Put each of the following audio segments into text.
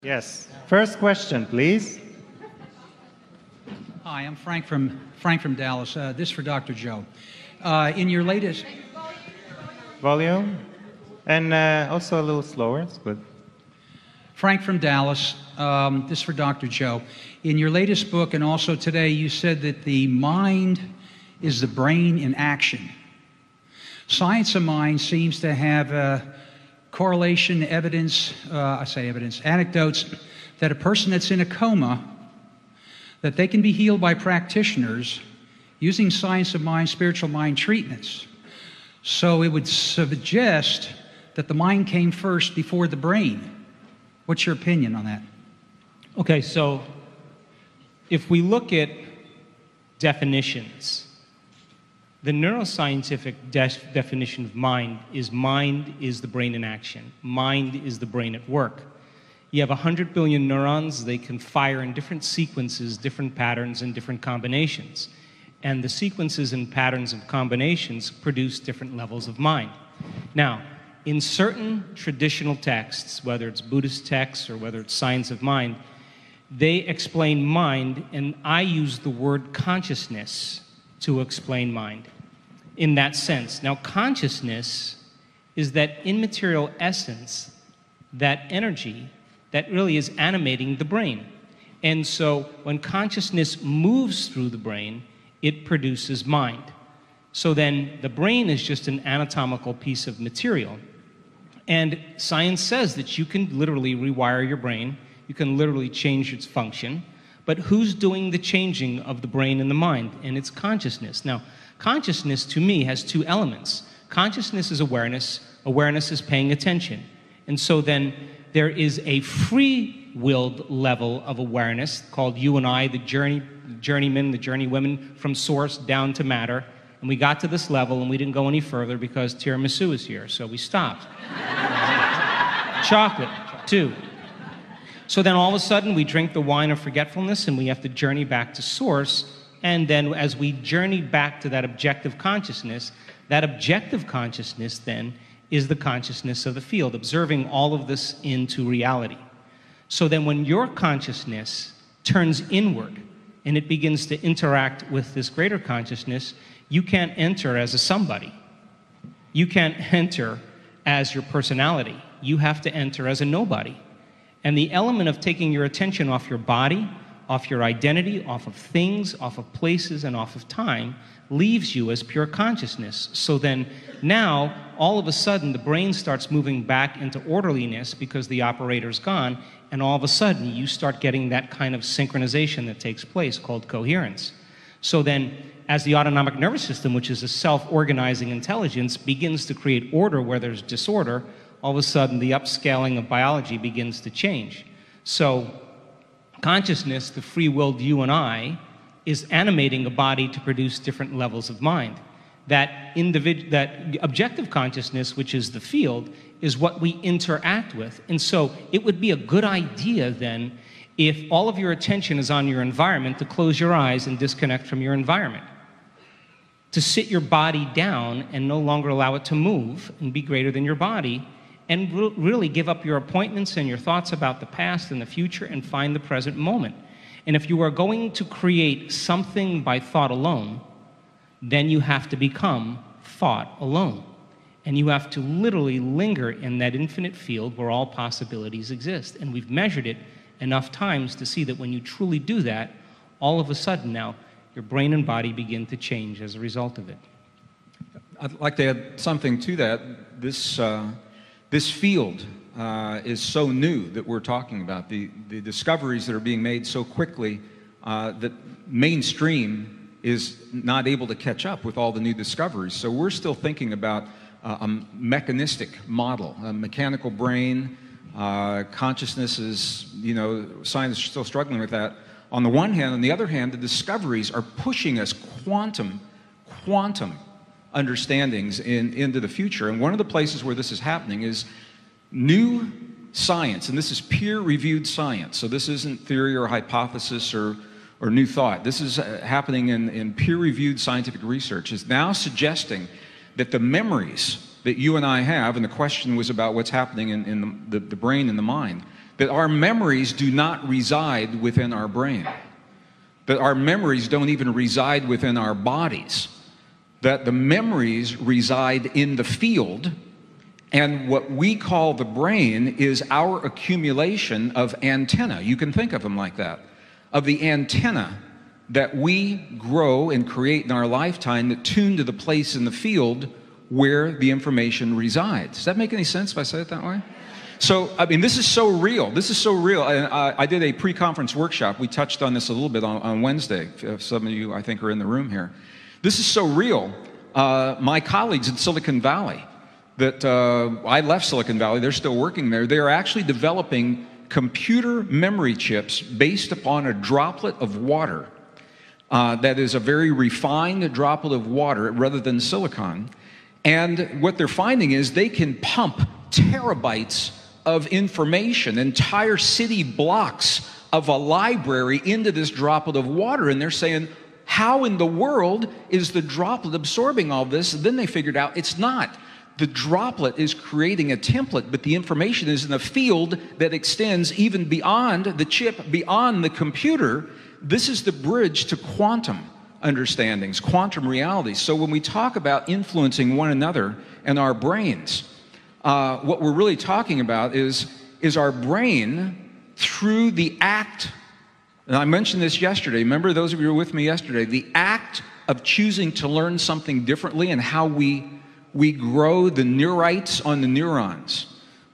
Yes. First question, please. Hi, I'm Frank from Dallas. This is for Dr. Joe. In your latest Volume. And also a little slower. It's good. Frank from Dallas. This is for Dr. Joe. In your latest book and also today, you said that the mind is the brain in action. Science of mind seems to have correlation, evidence, anecdotes that a person that's in a coma, that they can be healed by practitioners using science of mind, spiritual mind treatments. So it would suggest that the mind came first before the brain. What's your opinion on that? Okay, so if we look at definitions, the neuroscientific definition of mind is the brain in action. Mind is the brain at work. You have 100 billion neurons. They can fire in different sequences, different patterns, and different combinations. And the sequences and patterns of combinations produce different levels of mind. Now, in certain traditional texts, whether it's Buddhist texts or whether it's science of mind, they explain mind, and I use the word consciousness to explain mind in that sense. Now, consciousness is that immaterial essence, that energy that really is animating the brain. And so when consciousness moves through the brain, it produces mind. So then the brain is just an anatomical piece of material. And science says that you can literally rewire your brain, you can literally change its function, but who's doing the changing of the brain and the mind? And it's consciousness. Now, consciousness to me has two elements. Consciousness is awareness, awareness is paying attention. And so then there is a free-willed level of awareness called you and I, the journeymen, the journeywomen from source down to matter. And we got to this level and we didn't go any further because tiramisu is here, so we stopped. Chocolate, too. So then all of a sudden we drink the wine of forgetfulness and we have to journey back to source. And then as we journey back to that objective consciousness then is the consciousness of the field, observing all of this into reality. So then when your consciousness turns inward and it begins to interact with this greater consciousness, you can't enter as a somebody. You can't enter as your personality. You have to enter as a nobody. And the element of taking your attention off your body, off your identity, off of things, off of places, and off of time leaves you as pure consciousness. So then now, all of a sudden, the brain starts moving back into orderliness because the operator's gone, and all of a sudden, you start getting that kind of synchronization that takes place called coherence. So then, as the autonomic nervous system, which is a self-organizing intelligence, begins to create order where there's disorder, all of a sudden, the upscaling of biology begins to change. So consciousness, the free-willed you and I, is animating a body to produce different levels of mind. That objective consciousness, which is the field, is what we interact with. And so it would be a good idea then, if all of your attention is on your environment, to close your eyes and disconnect from your environment. To sit your body down and no longer allow it to move and be greater than your body, and really give up your appointments and your thoughts about the past and the future and find the present moment. And if you are going to create something by thought alone, then you have to become thought alone. And you have to literally linger in that infinite field where all possibilities exist. And we've measured it enough times to see that when you truly do that, all of a sudden now, your brain and body begin to change as a result of it. I'd like to add something to that. This field is so new that we're talking about. The discoveries that are being made so quickly that mainstream is not able to catch up with all the new discoveries. So we're still thinking about a mechanistic model, a mechanical brain. Consciousness is, science is still struggling with that. On the one hand, on the other hand, the discoveries are pushing us quantum understandings into the future. And one of the places where this is happening is new science, and this is peer-reviewed science. So this isn't theory or hypothesis or new thought. This is happening in peer-reviewed scientific research, is now suggesting that the memories that you and I have, and the question was about what's happening in the brain and the mind, that our memories do not reside within our brain, that our memories don't even reside within our bodies, that the memories reside in the field, and what we call the brain is our accumulation of antenna. You can think of them like that, of the antenna that we grow and create in our lifetime that tune to the place in the field where the information resides. Does that make any sense if I say it that way? So, I mean, this is so real. This is so real. And I did a pre-conference workshop. We touched on this a little bit on Wednesday. Some of you, I think, are in the room here. This is so real. My colleagues in Silicon Valley, that I left Silicon Valley, they're still working there. They are actually developing computer memory chips based upon a droplet of water that is a very refined droplet of water rather than silicon. And what they're finding is they can pump terabytes of information, entire city blocks of a library into this droplet of water. And they're saying, how in the world is the droplet absorbing all this? And then they figured out it's not. The droplet is creating a template, but the information is in a field that extends even beyond the chip, beyond the computer. This is the bridge to quantum understandings, quantum realities. So when we talk about influencing one another and our brains, what we're really talking about is our brain through the act, and I mentioned this yesterday, remember those of you who were with me yesterday, the act of choosing to learn something differently and how we grow the neurites on the neurons.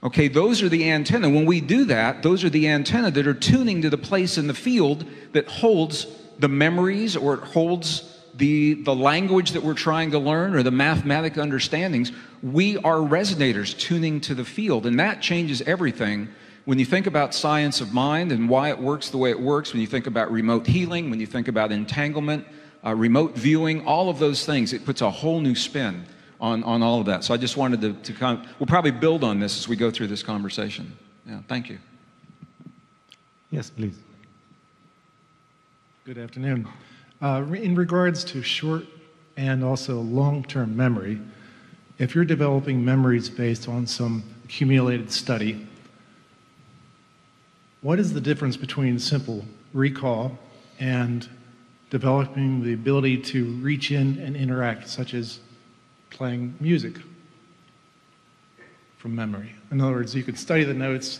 Okay, those are the antenna. When we do that, those are the antenna that are tuning to the place in the field that holds the memories, or it holds the language that we're trying to learn, or the mathematical understandings. We are resonators tuning to the field, and that changes everything. When you think about science of mind and why it works the way it works, when you think about remote healing, when you think about entanglement, remote viewing, all of those things, it puts a whole new spin on all of that. So I just wanted to kind of, we'll probably build on this as we go through this conversation. Yeah, thank you. Yes, please. Good afternoon. In regards to short and also long-term memory, if you're developing memories based on some accumulated study, what is the difference between simple recall and developing the ability to reach in and interact, such as playing music from memory? In other words, you can study the notes,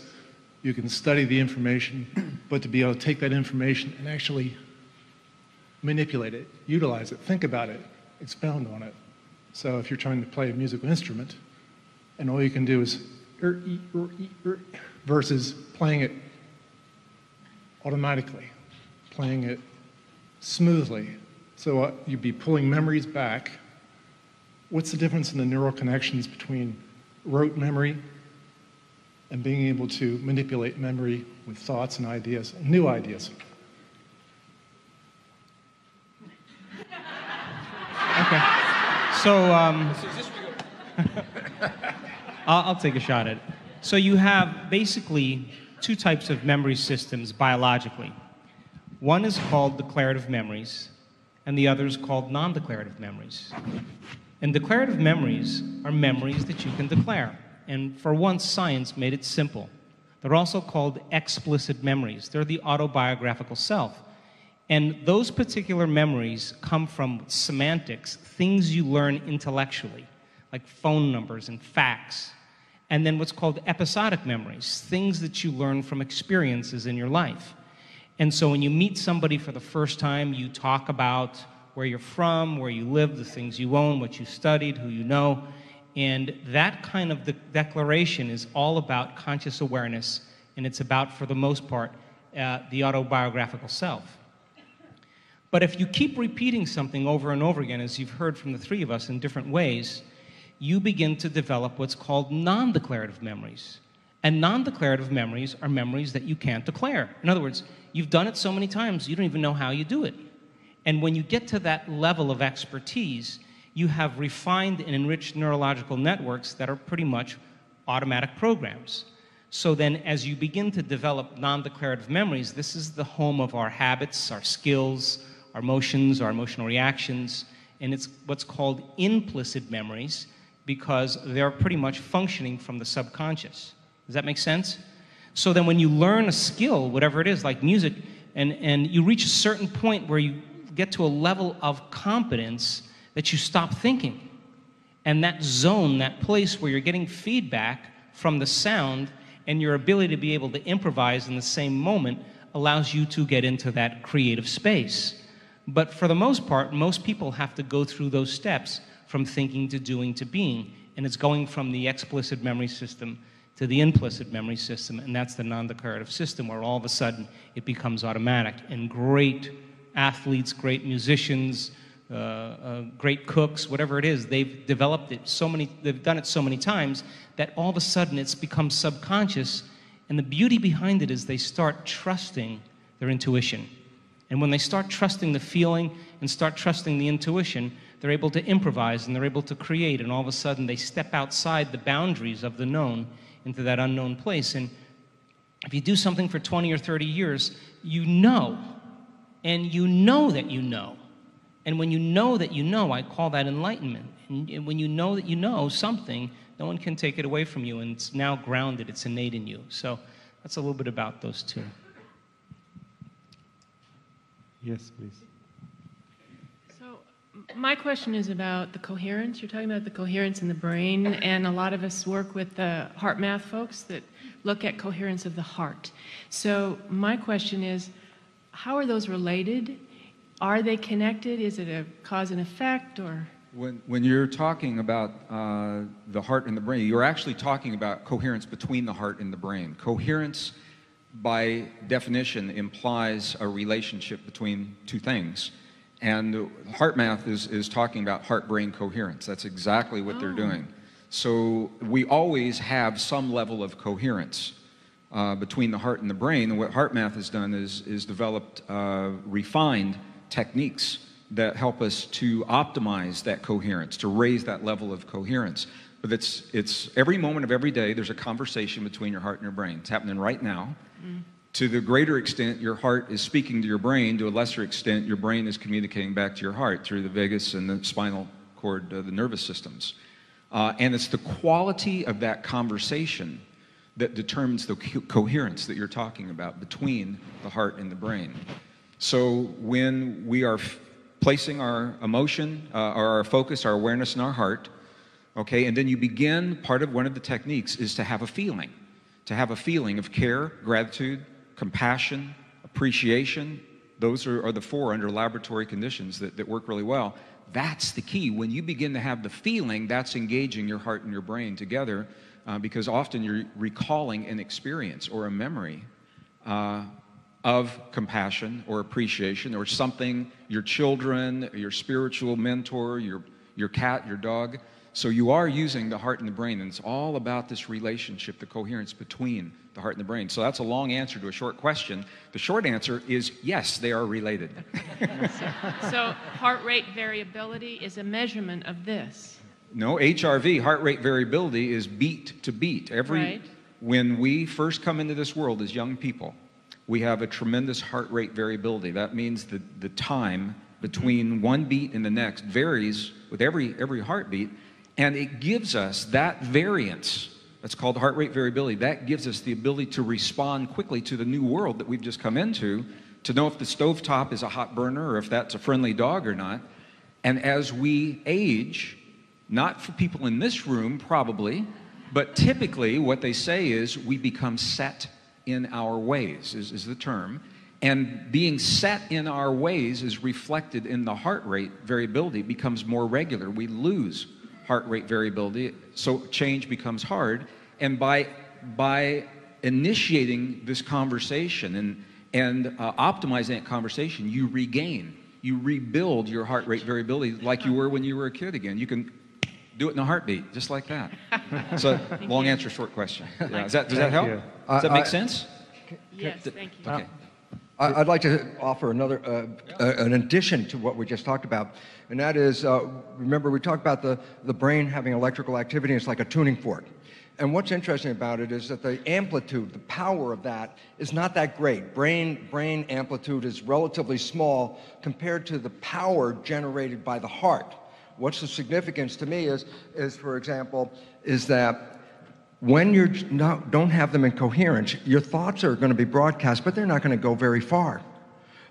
you can study the information, but to be able to take that information and actually manipulate it, utilize it, think about it, expound on it. So if you're trying to play a musical instrument and all you can do is versus playing it automatically, playing it smoothly. So you'd be pulling memories back. What's the difference in the neural connections between rote memory and being able to manipulate memory with thoughts and ideas, new ideas? Okay. So I'll take a shot at it. So you have basically two types of memory systems biologically. One is called declarative memories, and the other is called non-declarative memories. And declarative memories are memories that you can declare. And for once, science made it simple. They're also called explicit memories. They're the autobiographical self. And those particular memories come from semantics, things you learn intellectually, like phone numbers and facts. And then what's called episodic memories, things that you learn from experiences in your life. And so when you meet somebody for the first time, you talk about where you're from, where you live, the things you own, what you studied, who you know. And that kind of declaration is all about conscious awareness, and it's about, for the most part, the autobiographical self. But if you keep repeating something over and over again, as you've heard from the three of us in different ways, you begin to develop what's called non-declarative memories. And non-declarative memories are memories that you can't declare. In other words, you've done it so many times, you don't even know how you do it. And when you get to that level of expertise, you have refined and enriched neurological networks that are pretty much automatic programs. So then as you begin to develop non-declarative memories, this is the home of our habits, our skills, our emotions, our emotional reactions, and it's what's called implicit memories because they're pretty much functioning from the subconscious. Does that make sense? So then when you learn a skill, whatever it is, like music, and you reach a certain point where you get to a level of competence that you stop thinking. And that zone, that place where you're getting feedback from the sound and your ability to be able to improvise in the same moment allows you to get into that creative space. But for the most part, most people have to go through those steps from thinking to doing to being. And it's going from the explicit memory system to the implicit memory system, and that's the non-declarative system, where all of a sudden it becomes automatic. And great athletes, great musicians, great cooks, whatever it is, they've developed it they've done it so many times that all of a sudden it's become subconscious. And the beauty behind it is they start trusting their intuition. And when they start trusting the feeling and start trusting the intuition, they're able to improvise and they're able to create, and all of a sudden they step outside the boundaries of the known into that unknown place. And if you do something for 20 or 30 years, you know, and you know that you know. And when you know that you know, I call that enlightenment. And when you know that you know something, no one can take it away from you, and it's now grounded, it's innate in you. So that's a little bit about those two. Yes, please. So my question is about the coherence. You're talking about the coherence in the brain, and a lot of us work with the heart math folks that look at coherence of the heart. So my question is, how are those related? Are they connected? Is it a cause and effect, or? When you're talking about the heart and the brain, you're actually talking about coherence between the heart and the brain. Coherence, by definition, implies a relationship between two things. And heart math is talking about heart-brain coherence. That's exactly what they're doing. So we always have some level of coherence between the heart and the brain. And what heart math has done is developed refined techniques that help us to optimize that coherence, to raise that level of coherence. But it's every moment of every day, there's a conversation between your heart and your brain. It's happening right now. To the greater extent, your heart is speaking to your brain. To a lesser extent, your brain is communicating back to your heart through the vagus and the spinal cord, the nervous systems. And it's the quality of that conversation that determines the coherence that you're talking about between the heart and the brain. So when we are placing our emotion, or our focus, our awareness in our heart, okay, and then you begin, one of the techniques is to have a feeling of care, gratitude, compassion, appreciation. Those are the four under laboratory conditions that work really well. That's the key. When you begin to have the feeling, that's engaging your heart and your brain together, because often you're recalling an experience or a memory of compassion or appreciation or something, your children, your spiritual mentor, your cat, your dog. So you are using the heart and the brain, and it's all about this relationship, the coherence between the heart and the brain. So that's a long answer to a short question. The short answer is yes, they are related. So heart rate variability is a measurement of this. No, HRV, heart rate variability, is beat to beat. Right. When we first come into this world as young people, we have a tremendous heart rate variability. That means that the time between one beat and the next varies with every heartbeat, and it gives us that variance. That's called heart rate variability. That gives us the ability to respond quickly to the new world that we've just come into, to know if the stovetop is a hot burner or if that's a friendly dog or not. And as we age, not for people in this room probably, but typically what they say is we become set in our ways, is the term. And being set in our ways is reflected in the heart rate variability. It becomes more regular. We lose heart rate variability, so change becomes hard. And by initiating this conversation and optimizing that conversation, you rebuild your heart rate variability like you were when you were a kid again. You can do it in a heartbeat, just like that. So, long answer, short question. Yeah. Does that help? Does that make sense? Yes, thank you. Okay. I'd like to offer another, an addition to what we just talked about, and that is, remember we talked about the brain having electrical activity. It's like a tuning fork. And what's interesting about it is that the amplitude, the power of that is not that great. Brain amplitude is relatively small compared to the power generated by the heart. What's the significance to me is for example, is that when you don't have them in coherence, your thoughts are going to be broadcast, but they're not going to go very far.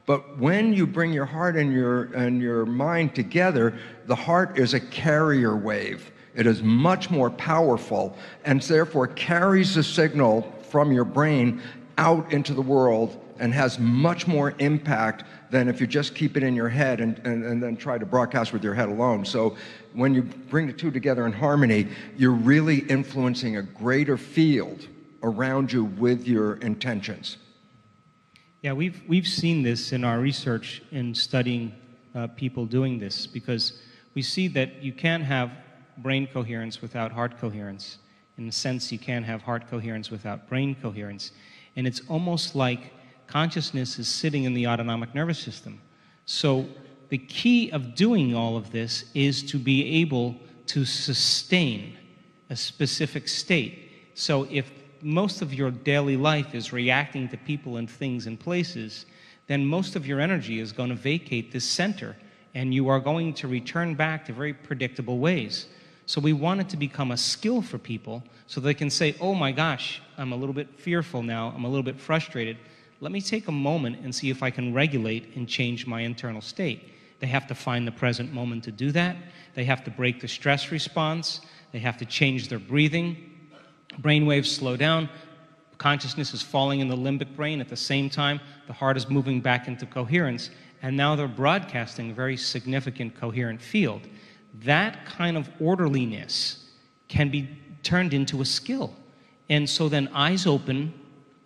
But when you bring your heart and your mind together, the heart is a carrier wave. It is much more powerful and therefore carries the signal from your brain out into the world and has much more impact than if you just keep it in your head and then try to broadcast with your head alone. So when you bring the two together in harmony, you're really influencing a greater field around you with your intentions. Yeah, we've seen this in our research in studying people doing this, because we see that you can't have brain coherence without heart coherence. In a sense, you can't have heart coherence without brain coherence. And it's almost like consciousness is sitting in the autonomic nervous system. So the key of doing all of this is to be able to sustain a specific state. So if most of your daily life is reacting to people and things and places, then most of your energy is going to vacate this center, and you are going to return back to very predictable ways. So we want it to become a skill for people so they can say, oh my gosh, I'm a little bit fearful now, I'm a little bit frustrated. Let me take a moment and see if I can regulate and change my internal state. They have to find the present moment to do that. They have to break the stress response. They have to change their breathing. Brain waves slow down. Consciousness is falling in the limbic brain. At the same time, the heart is moving back into coherence. And now they're broadcasting a very significant coherent field. That kind of orderliness can be turned into a skill. And so then eyes open,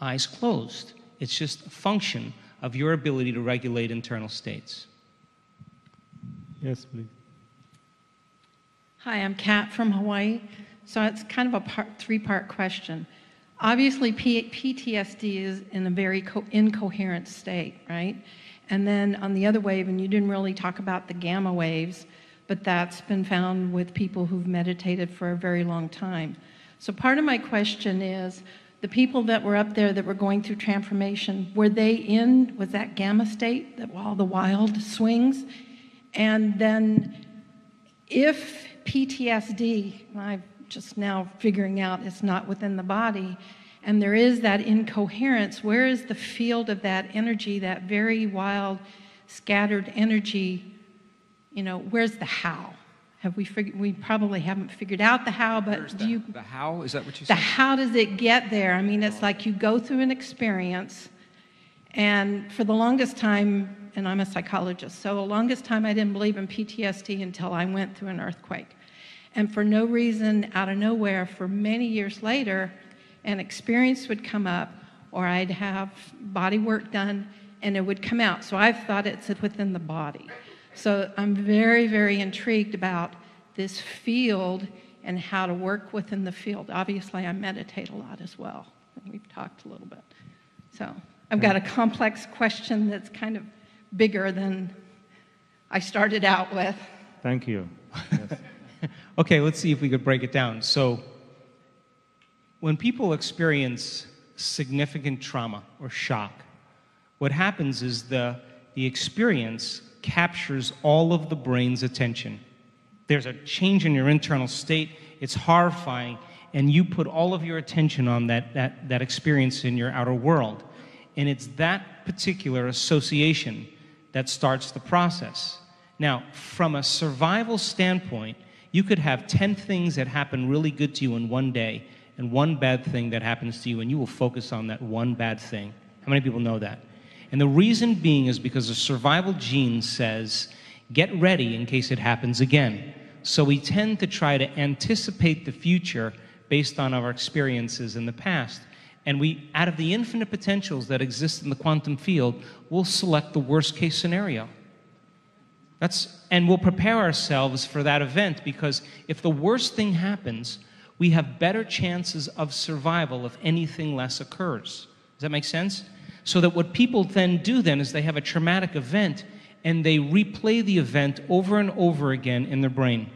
eyes closed. It's just a function of your ability to regulate internal states. Yes, please. Hi, I'm Kat from Hawaii. So it's kind of a three-part question. Obviously, PTSD is in a very incoherent state, right? And then on the other wave, and you didn't really talk about the gamma waves, but that's been found with people who've meditated for a very long time. So part of my question is, the people that were up there that were going through transformation, was that gamma state, that all the wild swings? And then if PTSD, and I'm just now figuring out it's not within the body, and there is that incoherence, where is the field of that energy, that very wild, scattered energy, where's the how? We probably haven't figured out the how, but the how? Is that what you the said? how does it get there? I mean, it's like you go through an experience, and for the longest time, and I'm a psychologist, so the longest time I didn't believe in PTSD until I went through an earthquake. And for no reason, out of nowhere, for many years later, an experience would come up, or I'd have body work done, and it would come out. So I've thought it's within the body. So I'm very, very intrigued about this field and how to work within the field. Obviously, I meditate a lot as well, and we've talked a little bit. So I've got a complex question that's kind of bigger than I started out with. Thank you. Yes. Okay, let's see if we could break it down. So when people experience significant trauma or shock, what happens is the experience captures all of the brain's attention. There's a change in your internal state, it's horrifying, and you put all of your attention on that experience in your outer world. And it's that particular association that starts the process. Now, from a survival standpoint, you could have 10 things that happen really good to you in one day, and one bad thing that happens to you, and you will focus on that one bad thing. How many people know that? And the reason being is because the survival gene says, get ready in case it happens again. So we tend to try to anticipate the future based on our experiences in the past. And we, out of the infinite potentials that exist in the quantum field, we'll select the worst case scenario. And we'll prepare ourselves for that event, because if the worst thing happens, we have better chances of survival if anything less occurs. Does that make sense? So that what people then do then is they have a traumatic event and they replay the event over and over again in their brain.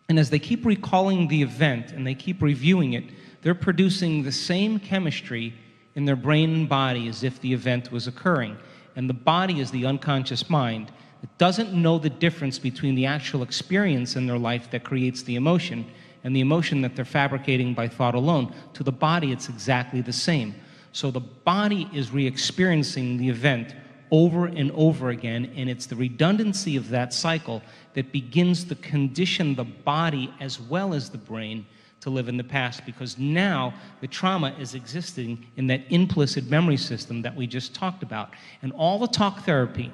And as they keep recalling the event and they keep reviewing it, they're producing the same chemistry in their brain and body as if the event was occurring. And the body is the unconscious mind. It doesn't know the difference between the actual experience in their life that creates the emotion and the emotion that they're fabricating by thought alone. To the body, it's exactly the same. So the body is re-experiencing the event over and over again, and it's the redundancy of that cycle that begins to condition the body as well as the brain to live in the past, because now the trauma is existing in that implicit memory system that we just talked about. And all the talk therapy,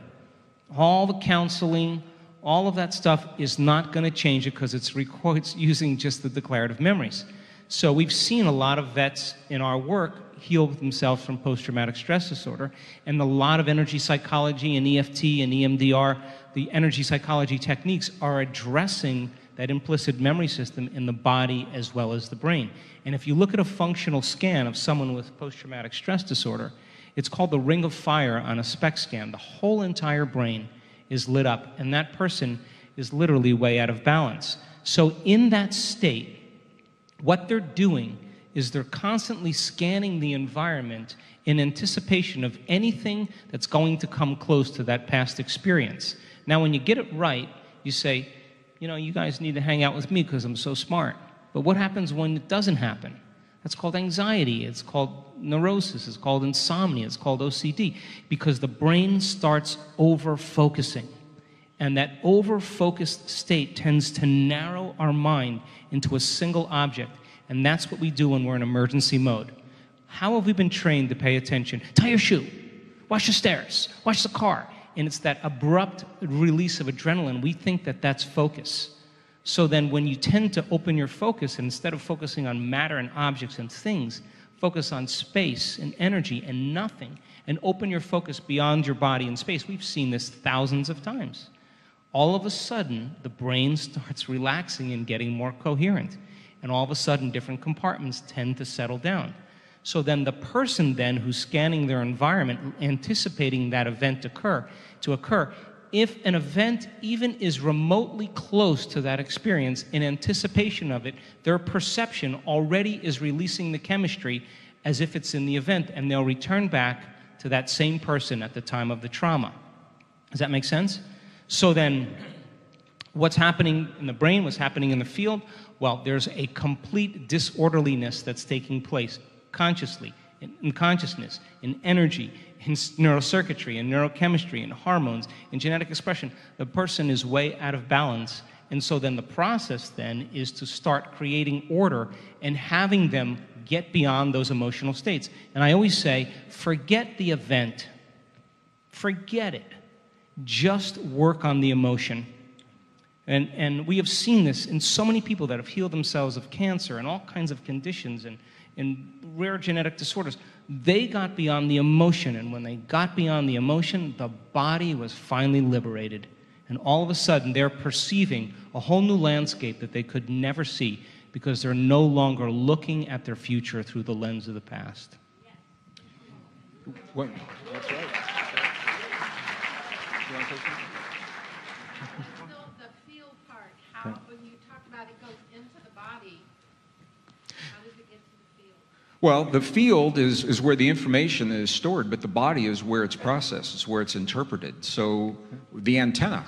all the counseling, all of that stuff is not going to change it, because it's using just the declarative memories. So we've seen a lot of vets in our work heal themselves from post-traumatic stress disorder, and a lot of energy psychology and EFT and EMDR, the energy psychology techniques, are addressing that implicit memory system in the body as well as the brain. And if you look at a functional scan of someone with post-traumatic stress disorder, it's called the ring of fire on a SPECT scan. The whole entire brain is lit up, and that person is literally way out of balance. So in that state, what they're doing is they're constantly scanning the environment in anticipation of anything that's going to come close to that past experience. Now, when you get it right, you say, you know, you guys need to hang out with me because I'm so smart. But what happens when it doesn't happen? That's called anxiety. It's called neurosis. It's called insomnia. It's called OCD, because the brain starts over-focusing. And that over-focused state tends to narrow our mind into a single object. And that's what we do when we're in emergency mode. How have we been trained to pay attention? Tie your shoe. Watch the stairs. Watch the car. And it's that abrupt release of adrenaline. We think that that's focus. So then when you tend to open your focus, and instead of focusing on matter and objects and things, focus on space and energy and nothing, and open your focus beyond your body and space. We've seen this thousands of times. All of a sudden, the brain starts relaxing and getting more coherent. And all of a sudden, different compartments tend to settle down. So then the person then who's scanning their environment, anticipating that event to occur, if an event even is remotely close to that experience, in anticipation of it, their perception already is releasing the chemistry as if it's in the event, and they'll return back to that same person at the time of the trauma. Does that make sense? So then, what's happening in the brain, what's happening in the field? Well, there's a complete disorderliness that's taking place consciously, in consciousness, in energy, in neurocircuitry, in neurochemistry, in hormones, in genetic expression. The person is way out of balance. And so then the process then is to start creating order and having them get beyond those emotional states. And I always say, forget the event. Forget it. Just work on the emotion. And we have seen this in so many people that have healed themselves of cancer and all kinds of conditions and rare genetic disorders. They got beyond the emotion, and when they got beyond the emotion, the body was finally liberated. And all of a sudden, they're perceiving a whole new landscape that they could never see, because they're no longer looking at their future through the lens of the past. Well, that's right. You want to say something? The feel part, how, when you talk about it goes into the body, how does it get to the field? Well, the field is where the information is stored, but the body is where it's processed, it's where it's interpreted. So the antenna.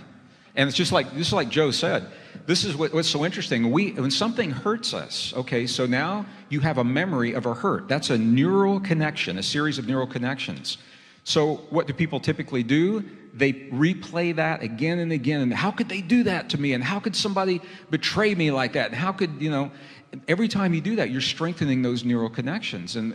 And it's just like Joe said, this is what's so interesting. When something hurts us, okay, so now you have a memory of a hurt. That's a neural connection, a series of neural connections. So what do people typically do? They replay that again and again. And how could they do that to me? And how could somebody betray me like that? And how could, every time you do that, you're strengthening those neural connections. And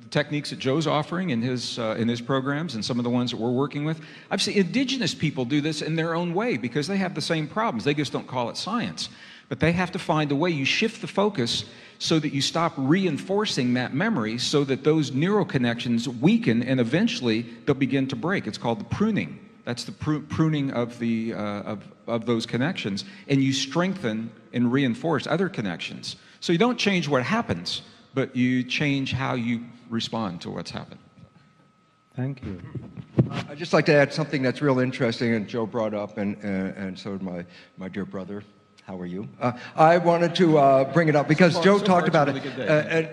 the techniques that Joe's offering in his programs and some of the ones that we're working with, I've seen indigenous people do this in their own way because they have the same problems. They just don't call it science. But they have to find a way. You shift the focus so that you stop reinforcing that memory so that those neural connections weaken and eventually they'll begin to break. It's called the pruning. That's the pruning of those connections, and you strengthen and reinforce other connections. So you don't change what happens, but you change how you respond to what's happened. Thank you. I'd just like to add something that's real interesting, and Joe brought up, and so did my dear brother. How are you? I wanted to bring it up because Joe talked about it.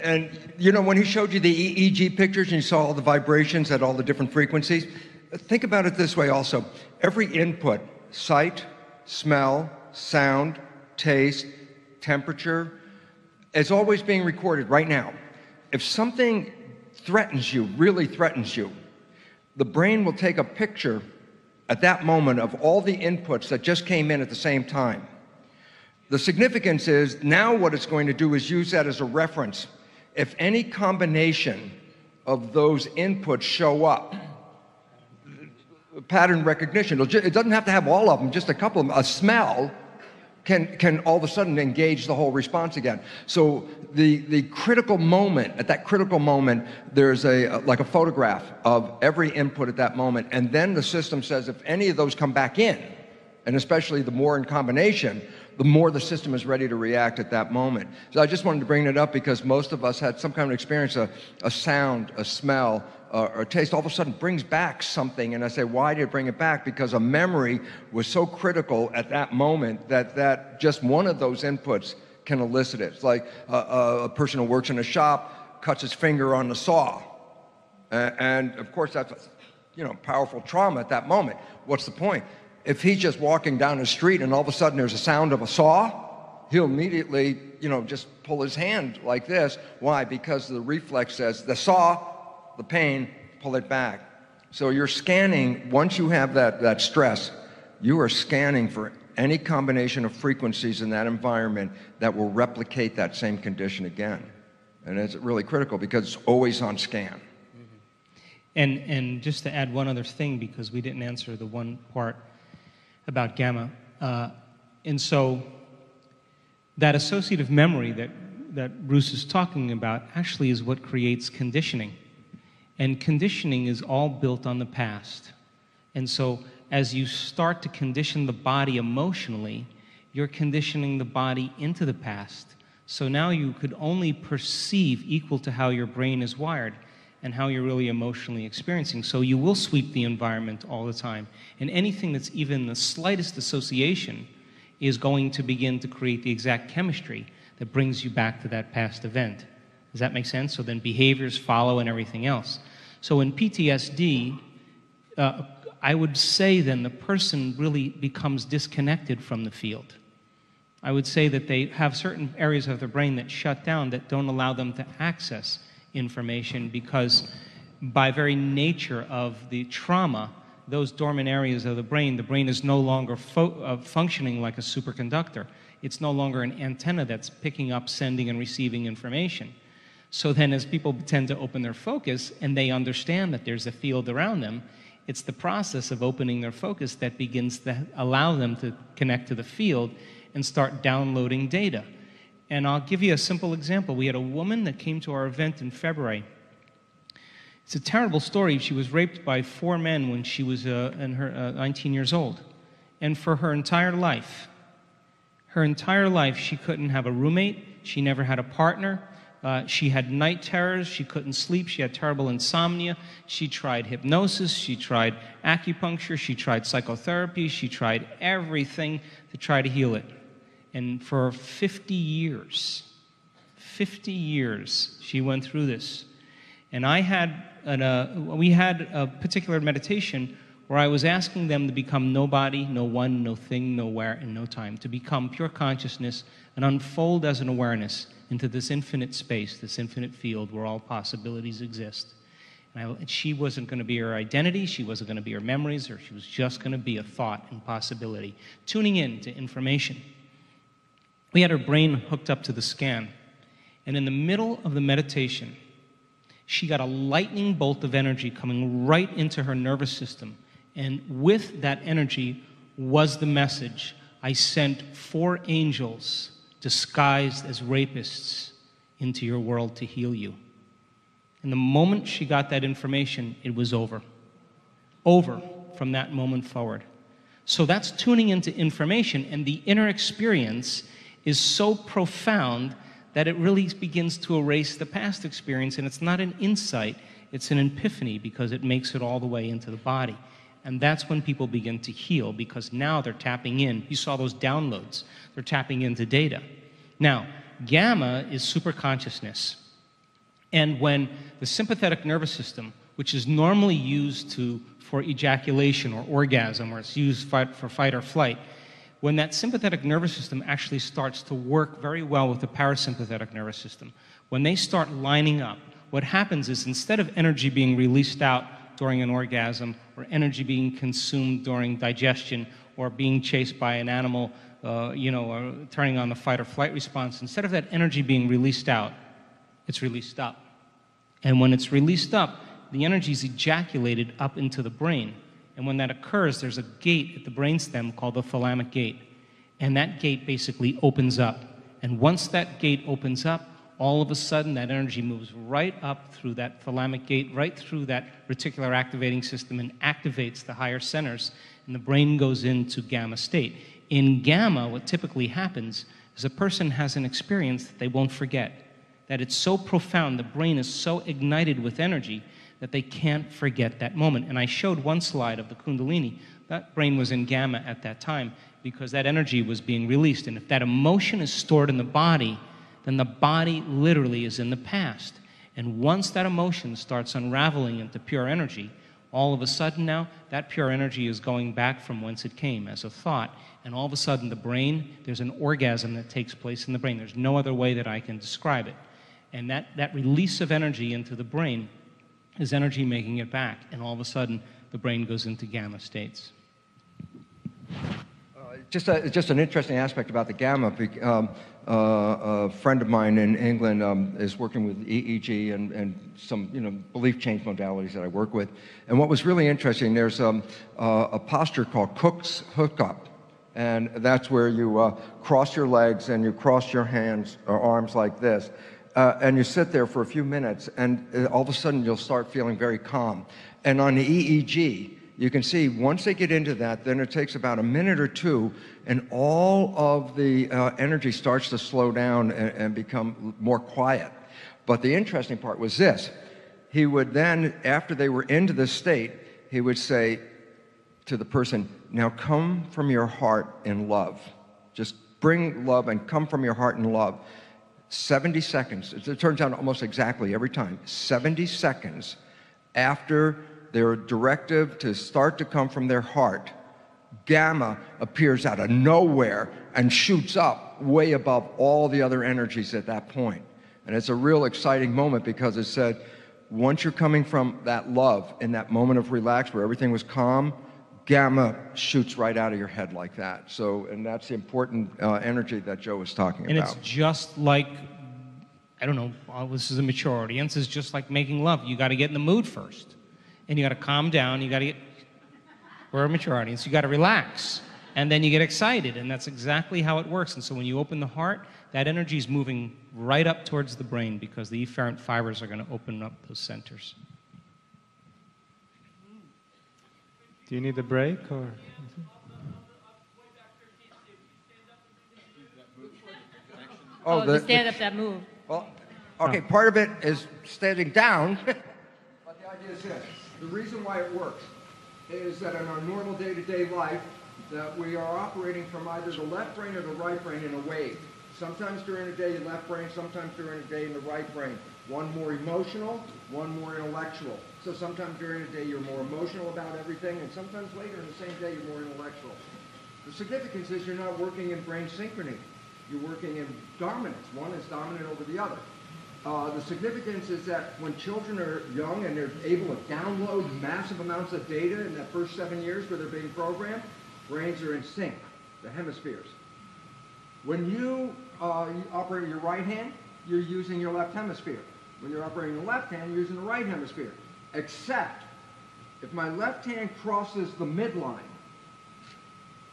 And when he showed you the EEG pictures and you saw all the vibrations at all the different frequencies, think about it this way also. Every input, sight, smell, sound, taste, temperature, It's always being recorded right now. If something threatens you, really threatens you, the brain will take a picture at that moment of all the inputs that just came in at the same time. The significance is now what it's going to do is use that as a reference. If any combination of those inputs show up, pattern recognition, it doesn't have to have all of them, just a couple of them. A smell can all of a sudden engage the whole response again. So the critical moment, at that critical moment, there's like a photograph of every input at that moment, and then the system says if any of those come back in, and especially the more in combination, the more the system is ready to react at that moment. So I just wanted to bring it up because most of us had some kind of experience, a sound, a smell, or a taste, all of a sudden brings back something. And I say, why did it bring it back? Because a memory was so critical at that moment that just one of those inputs can elicit it. It's like a person who works in a shop cuts his finger on the saw. And of course, that's a powerful trauma at that moment. What's the point? If he's just walking down the street and all of a sudden there's a sound of a saw, he'll immediately, just pull his hand like this. Why? Because the reflex says the saw, the pain, pull it back. So you're scanning, once you have that stress, you are scanning for any combination of frequencies in that environment that will replicate that same condition again. And it's really critical because it's always on scan. And just to add one other thing, because we didn't answer the one part about gamma. And so that associative memory that Bruce is talking about actually is what creates conditioning. And conditioning is all built on the past. And so as you start to condition the body emotionally, you're conditioning the body into the past. So now you could only perceive equal to how your brain is wired and how you're really emotionally experiencing. So you will sweep the environment all the time. And anything that's even the slightest association is going to begin to create the exact chemistry that brings you back to that past event. Does that make sense? So then behaviors follow and everything else. So in PTSD, I would say then the person really becomes disconnected from the field. I would say that they have certain areas of their brain that shut down that don't allow them to access information because by very nature of the trauma, those dormant areas of the brain is no longer functioning like a superconductor. It's no longer an antenna that's picking up, sending, and receiving information. So then as people tend to open their focus and they understand that there's a field around them, it's the process of opening their focus that begins to allow them to connect to the field and start downloading data. And I'll give you a simple example. We had a woman that came to our event in February. It's a terrible story. She was raped by 4 men when she was 19 years old. And for her entire life, she couldn't have a roommate. She never had a partner. She had night terrors. She couldn't sleep. She had terrible insomnia. She tried hypnosis. She tried acupuncture. She tried psychotherapy. She tried everything to try to heal it. And for 50 years, she went through this. And we had a particular meditation where I was asking them to become nobody, no one, no thing, nowhere, and no time, to become pure consciousness and unfold as an awareness into this infinite space, this infinite field where all possibilities exist. And she wasn't going to be her identity, she wasn't going to be her memories, or she was just going to be a thought and possibility, tuning in to information. We had her brain hooked up to the scan, and in the middle of the meditation, she got a lightning bolt of energy coming right into her nervous system, and with that energy was the message, I sent 4 angels disguised as rapists into your world to heal you. And the moment she got that information, it was over. Over from that moment forward. So that's tuning into information, and the inner experience is so profound that it really begins to erase the past experience, and it's not an insight, it's an epiphany because it makes it all the way into the body. And that's when people begin to heal, because now they're tapping in. You saw those downloads. They're tapping into data. Now, gamma is superconsciousness. And when the sympathetic nervous system, which is normally used for ejaculation or orgasm, or it's used for fight or flight, when that sympathetic nervous system actually starts to work very well with the parasympathetic nervous system, when they start lining up, what happens is instead of energy being released out during an orgasm or energy being consumed during digestion or being chased by an animal, or turning on the fight or flight response, instead of that energy being released out, it's released up. And when it's released up, the energy is ejaculated up into the brain. And when that occurs, there's a gate at the brainstem called the thalamic gate. And that gate basically opens up. And once that gate opens up, all of a sudden that energy moves right up through that thalamic gate, right through that reticular activating system and activates the higher centers, and the brain goes into gamma state. In gamma, what typically happens is a person has an experience that they won't forget, that it's so profound, the brain is so ignited with energy that they can't forget that moment. And I showed one slide of the Kundalini. That brain was in gamma at that time because that energy was being released. And if that emotion is stored in the body, then the body literally is in the past. And once that emotion starts unraveling into pure energy, all of a sudden now, that pure energy is going back from whence it came as a thought. And all of a sudden, the brain, there's an orgasm that takes place in the brain. There's no other way that I can describe it. And that release of energy into the brain is energy making it back. And all of a sudden, the brain goes into gamma states. Just an interesting aspect about the gamma. A friend of mine in England is working with EEG and some belief change modalities that I work with. And what was really interesting, there's a posture called Cook's hookup. And that's where you cross your legs and you cross your hands or arms like this. And you sit there for a few minutes, and all of a sudden you'll start feeling very calm. And on the EEG, you can see once they get into that, then it takes about a minute or two, and all of the energy starts to slow down and become more quiet. But the interesting part was this. He would then, after they were into this state, he would say to the person, now come from your heart in love. Just bring love and come from your heart in love. 70 seconds, it turns out almost exactly every time, 70 seconds after their directive to start to come from their heart, gamma appears out of nowhere and shoots up way above all the other energies at that point. And it's a real exciting moment because it said, once you're coming from that love in that moment of relax where everything was calm, gamma shoots right out of your head like that. So, and that's the important energy that Joe was talking about. And it's just like, I don't know, this is a mature audience, it's just like making love. You got to get in the mood first. And you got to calm down, you got to get, we're a mature audience, you got to relax. And then you get excited, and that's exactly how it works. And so when you open the heart, that energy is moving right up towards the brain because the efferent fibers are going to open up those centers. Do you need a break or? The stand up, that move. Well, okay, part of it is standing down, but the idea is this. The reason why it works is that in our normal day-to-day life, that we are operating from either the left brain or the right brain in a wave. Sometimes during the day, the left brain, sometimes during the day in the right brain. One more emotional, one more intellectual. So sometimes during the day, you're more emotional about everything, and sometimes later in the same day, you're more intellectual. The significance is you're not working in brain synchrony. You're working in dominance. One is dominant over the other. The significance is that when children are young and they're able to download massive amounts of data in that first 7 years where they're being programmed, brains are in sync, the hemispheres. When you operate with your right hand, you're using your left hemisphere. When you're operating the left hand, you're using the right hemisphere. Except if my left hand crosses the midline,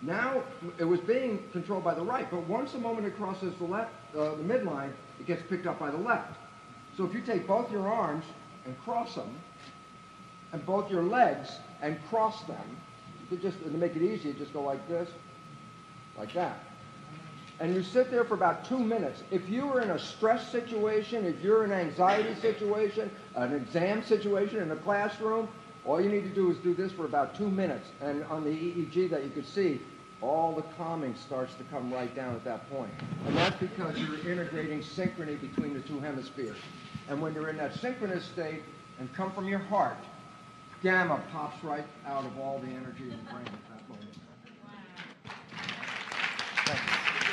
now it was being controlled by the right, but once the moment it crosses the left, the midline, it gets picked up by the left. So if you take both your arms and cross them, and both your legs and cross them, you could just, to make it easy, just go like this, like that. And you sit there for about 2 minutes. If you are in a stress situation, if you're in an anxiety situation, an exam situation in a classroom, all you need to do is do this for about 2 minutes. And on the EEG that you could see, all the calming starts to come right down at that point. And that's because you're integrating synchrony between the two hemispheres. And when you're in that synchronous state and come from your heart, gamma pops right out of all the energy in the brain at that moment.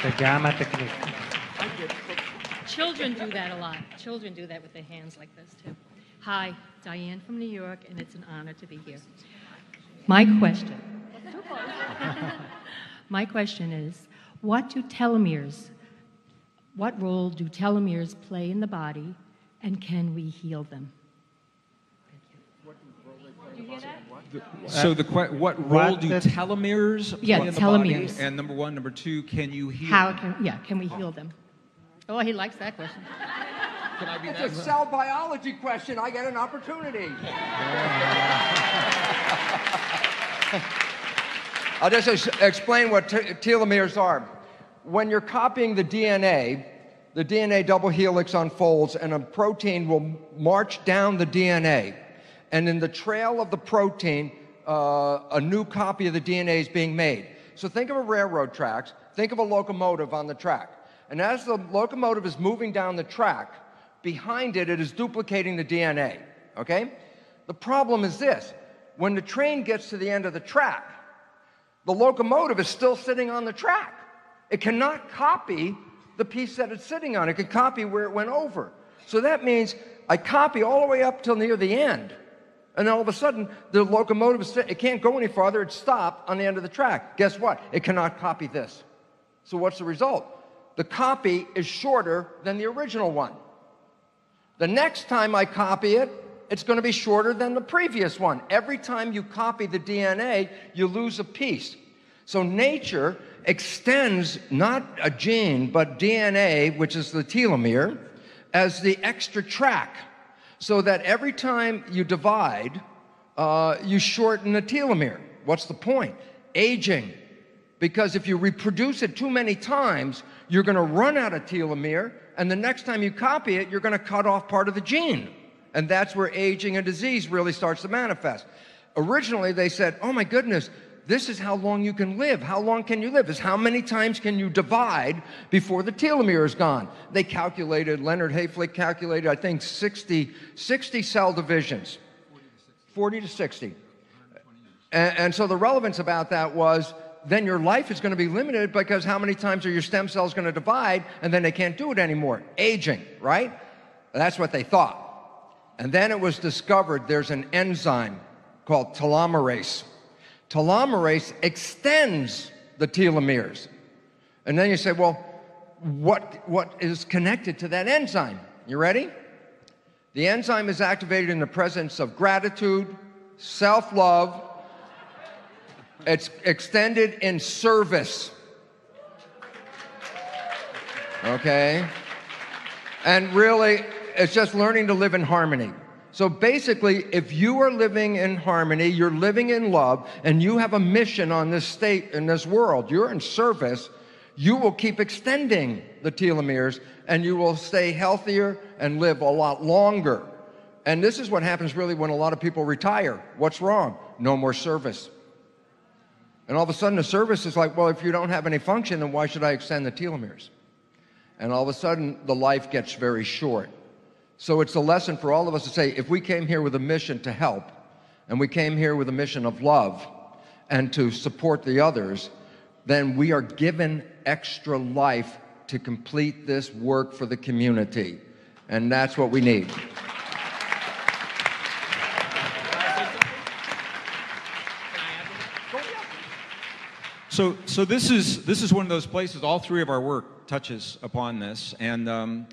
The gamma technique. Children do that a lot. Children do that with their hands like this, too. Hi, Diane from New York, and it's an honor to be here. My question. My question is, what role do telomeres play in the body, and can we heal them? Did you hear that? So what role do telomeres Yeah, play in the telomeres. body? And number one, number two, can you heal them? Can we heal them? Oh, he likes that question. Can I be It's a cell biology question. I get an opportunity. I'll just explain what telomeres are. When you're copying the DNA double helix unfolds and a protein will march down the DNA. And in the trail of the protein, a new copy of the DNA is being made. So think of a railroad tracks, think of a locomotive on the track. And as the locomotive is moving down the track, behind it, it is duplicating the DNA, okay? The problem is this: when the train gets to the end of the track, the locomotive is still sitting on the track. It cannot copy the piece that it's sitting on. It can copy where it went over. So that means I copy all the way up till near the end, and all of a sudden, the locomotive, it can't go any farther. It's stopped on the end of the track. Guess what? It cannot copy this. So what's the result? The copy is shorter than the original one. The next time I copy it, it's going to be shorter than the previous one. Every time you copy the DNA, you lose a piece. So nature extends not a gene, but DNA, which is the telomere, as the extra track, so that every time you divide, you shorten the telomere. What's the point? Aging. Because if you reproduce it too many times, you're going to run out of telomere, and the next time you copy it, you're going to cut off part of the gene. And that's where aging and disease really starts to manifest. Originally, they said, oh my goodness, this is how long you can live. How long can you live? Is how many times can you divide before the telomere is gone? They calculated, Leonard Hayflick calculated, I think, 60 cell divisions. 40 to 60. And so the relevance about that was, then your life is going to be limited, because how many times are your stem cells going to divide, and then they can't do it anymore? Aging, right? That's what they thought. And then it was discovered there's an enzyme called telomerase. Telomerase extends the telomeres. And then you say, well, what is connected to that enzyme? You ready? The enzyme is activated in the presence of gratitude, self-love. It's extended in service. Okay? And really, it's just learning to live in harmony. So basically, if you are living in harmony, you're living in love, and you have a mission on this state, in this world, you're in service, you will keep extending the telomeres, and you will stay healthier and live a lot longer. And this is what happens really when a lot of people retire. What's wrong? No more service. And all of a sudden the service is like, well, if you don't have any function, then why should I extend the telomeres? And all of a sudden the life gets very short. So it's a lesson for all of us to say, if we came here with a mission to help, and we came here with a mission of love and to support the others, then we are given extra life to complete this work for the community. And that's what we need. So this is one of those places, all three of our work touches upon this, and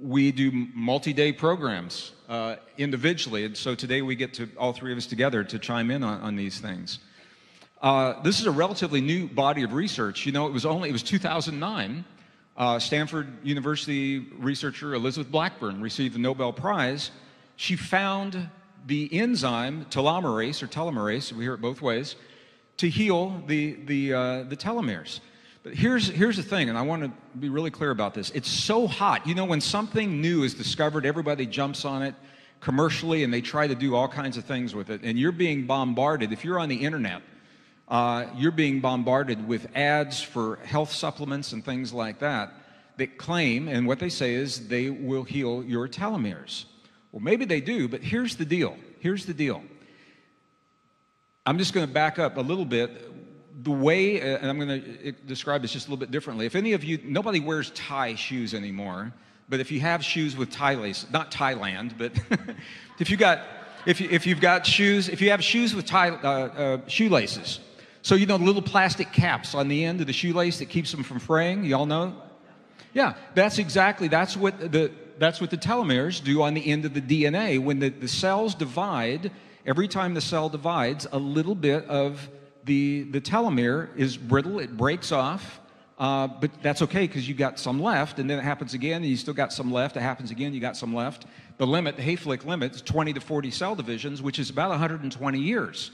we do multi-day programs individually, and so today we get to, all three of us together, to chime in on these things. This is a relatively new body of research. You know, it was 2009. Stanford University researcher Elizabeth Blackburn received the Nobel Prize. She found the enzyme telomerase, we hear it both ways, to heal the telomeres. But here's the thing, and I want to be really clear about this. It's so hot. You know, when something new is discovered, everybody jumps on it commercially, and they try to do all kinds of things with it. And you're being bombarded. If you're on the internet, you're being bombarded with ads for health supplements and things like that claim, and what they say is they will heal your telomeres. Well, maybe they do, but here's the deal. I'm just going to back up a little bit. the way, and I'm going to describe this just a little bit differently. If any of you, nobody wears tie shoes anymore, but if you have shoes with tie lace, not Thailand, but if you've got shoes, if you have shoes with tie shoelaces, so you know the little plastic caps on the end of the shoelace that keeps them from fraying, you all know? Yeah, that's what the telomeres do on the end of the DNA. When the cells divide, every time the cell divides, a little bit of the telomere is brittle, it breaks off, but that's okay because you got some left, and then it happens again, and you still got some left, it happens again, you got some left. The Hayflick limit is 20 to 40 cell divisions, which is about 120 years.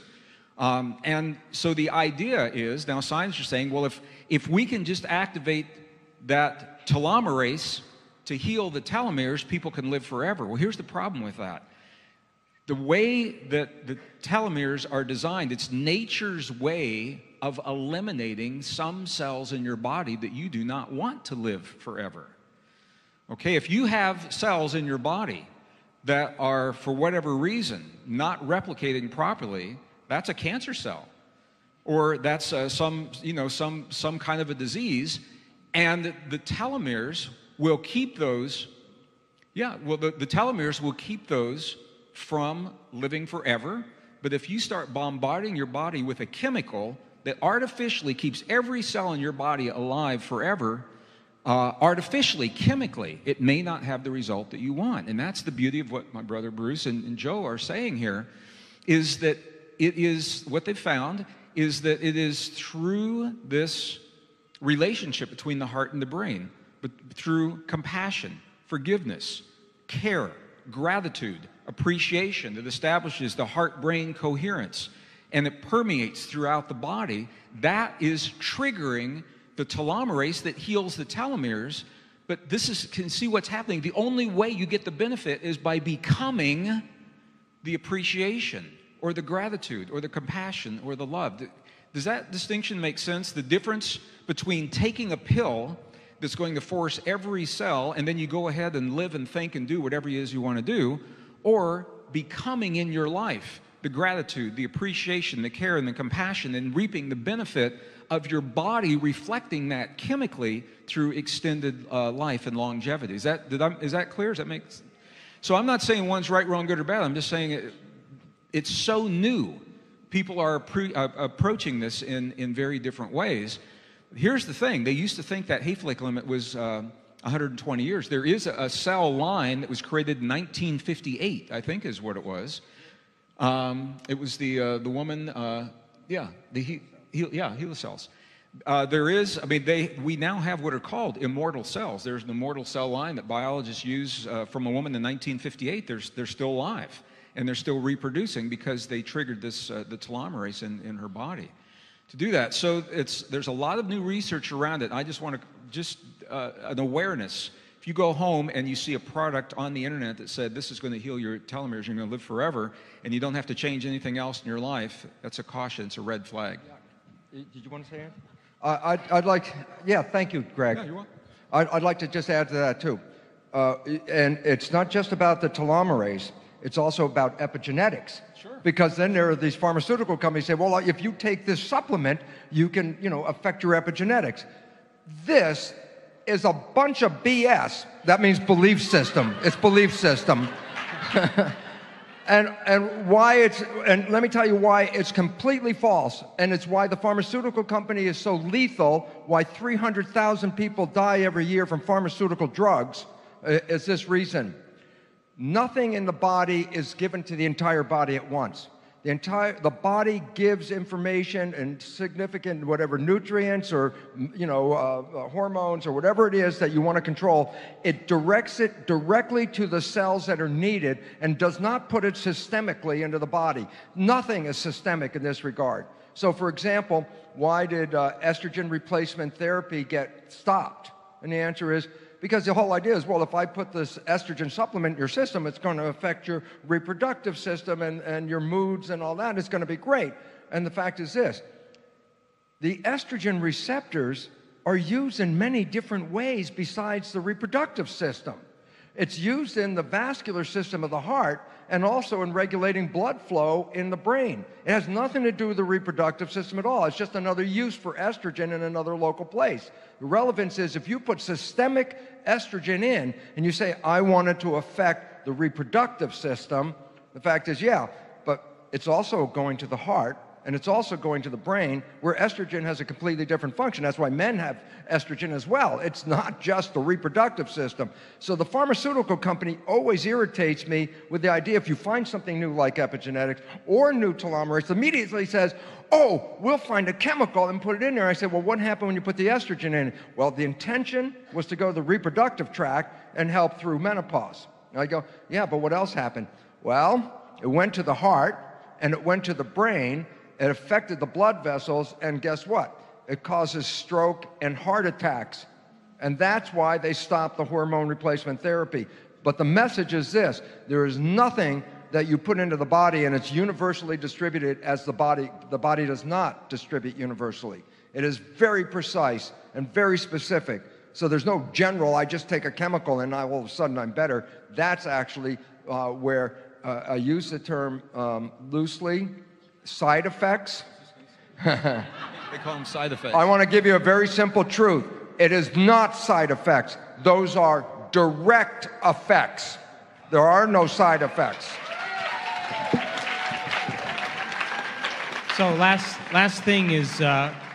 And so the idea is, now scientists are saying, well, if we can just activate that telomerase to heal the telomeres, people can live forever. Well, here's the problem with that. The way that the telomeres are designed, it's nature's way of eliminating some cells in your body that you do not want to live forever. Okay, if you have cells in your body that are, for whatever reason, not replicating properly, that's a cancer cell, or that's some kind of a disease, and the telomeres will keep those. Yeah, well, the telomeres will keep those from living forever. But if you start bombarding your body with a chemical that artificially keeps every cell in your body alive forever, artificially, chemically, it may not have the result that you want. And that's the beauty of what my brother Bruce and Joe are saying here, is that it is, what they've found is that it is through this relationship between the heart and the brain, but through compassion, forgiveness, care, gratitude, appreciation, that establishes the heart-brain coherence, and it permeates throughout the body. That is triggering the telomerase that heals the telomeres. But can see what's happening. The only way you get the benefit is by becoming the appreciation, or the gratitude, or the compassion, or the love. Does that distinction make sense? The difference between taking a pill that's going to force every cell, and then you go ahead and live and think and do whatever it is you want to do, or becoming in your life the gratitude, the appreciation, the care, and the compassion, and reaping the benefit of your body reflecting that chemically through extended life and longevity. Is that clear? Does that make sense? So I'm not saying one's right, wrong, good, or bad. I'm just saying it's so new. People are approaching this in very different ways. Here's the thing. They used to think that Hayflick limit was 120 years. There is a cell line that was created in 1958, I think is what it was. It was the woman, HeLa cells. We now have what are called immortal cells. There's an immortal cell line that biologists use from a woman in 1958. They're still alive, and they're still reproducing because they triggered the telomerase in her body to do that. So there's a lot of new research around it. I just want to an awareness. If you go home and you see a product on the internet that said this is going to heal your telomeres, you're going to live forever, and you don't have to change anything else in your life, that's a caution. It's a red flag. Did you want to say anything? Thank you, Greg. Yeah, you're welcome. I'd like to just add to that, too. And it's not just about the telomerase, it's also about epigenetics. Sure. Because then there are these pharmaceutical companies say, well, if you take this supplement, you can, affect your epigenetics. This is a bunch of BS. That means belief system. It's belief system. And let me tell you why it's completely false, and it's why the pharmaceutical company is so lethal, why 300,000 people die every year from pharmaceutical drugs, is this reason. Nothing in the body is given to the entire body at once. The body gives information and significant whatever nutrients or hormones or whatever it is that you want to control. It directs it directly to the cells that are needed and does not put it systemically into the body. Nothing is systemic in this regard. So, for example, why did estrogen replacement therapy get stopped? And the answer is because the whole idea is, well, if I put this estrogen supplement in your system, it's going to affect your reproductive system and your moods and all that. It's going to be great. And the fact is this. The estrogen receptors are used in many different ways besides the reproductive system. It's used in the vascular system of the heart, and also in regulating blood flow in the brain. It has nothing to do with the reproductive system at all. It's just another use for estrogen in another local place. The relevance is if you put systemic estrogen in and you say, I want it to affect the reproductive system, the fact is, yeah, but it's also going to the heart, and it's also going to the brain, where estrogen has a completely different function. That's why men have estrogen as well. It's not just the reproductive system. So the pharmaceutical company always irritates me with the idea if you find something new like epigenetics or new telomerase, immediately says, oh, we'll find a chemical and put it in there. I said, well, what happened when you put the estrogen in? Well, the intention was to go to the reproductive tract and help through menopause. And I go, yeah, but what else happened? Well, it went to the heart and it went to the brain. It affected the blood vessels, and guess what? It causes stroke and heart attacks. And that's why they stopped the hormone replacement therapy. But the message is this: there is nothing that you put into the body and it's universally distributed as the body does not distribute universally. It is very precise and very specific. So there's no general, I just take a chemical and all of a sudden I'm better. That's actually where I use the term loosely, side effects. They call them side effects. I want to give you a very simple truth. It is not side effects. Those are direct effects. There are no side effects. So last thing is,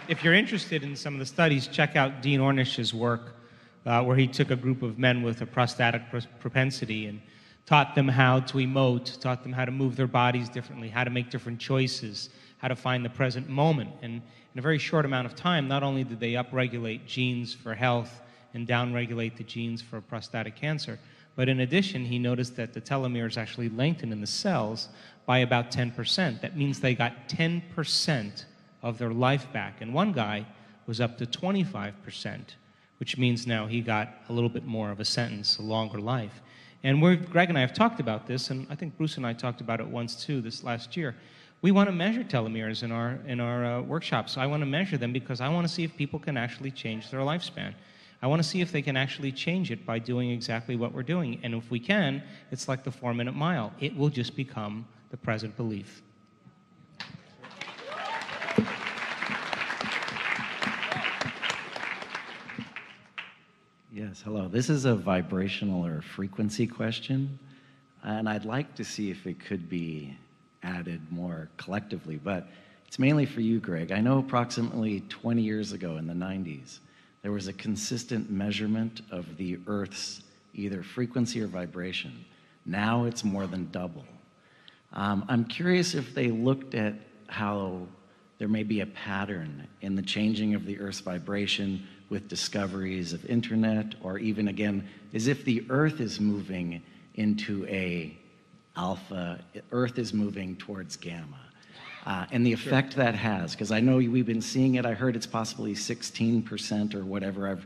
if you're interested in some of the studies, check out Dean Ornish's work, where he took a group of men with a prostatic propensity and taught them how to emote, taught them how to move their bodies differently, how to make different choices, how to find the present moment. And in a very short amount of time, not only did they upregulate genes for health and downregulate the genes for prostatic cancer, but in addition, he noticed that the telomeres actually lengthened in the cells by about 10%. That means they got 10% of their life back. And one guy was up to 25%, which means now he got a little bit more of a sentence, a longer life. And Greg and I have talked about this, and I think Bruce and I talked about it once too this last year. We want to measure telomeres in our workshops. So I want to measure them because I want to see if people can actually change their lifespan. I want to see if they can actually change it by doing exactly what we're doing. And if we can, it's like the 4-minute mile. It will just become the present belief. Yes, hello. This is a vibrational or frequency question, and I'd like to see if it could be added more collectively, but it's mainly for you, Greg. I know approximately 20 years ago in the 90s, there was a consistent measurement of the Earth's either frequency or vibration. Now it's more than double. I'm curious if they looked at how there may be a pattern in the changing of the Earth's vibration with discoveries of internet, or even again, as if the Earth is moving into a alpha, Earth is moving towards gamma. And the effect that has, because I know we've been seeing it, I heard it's possibly 16% or whatever.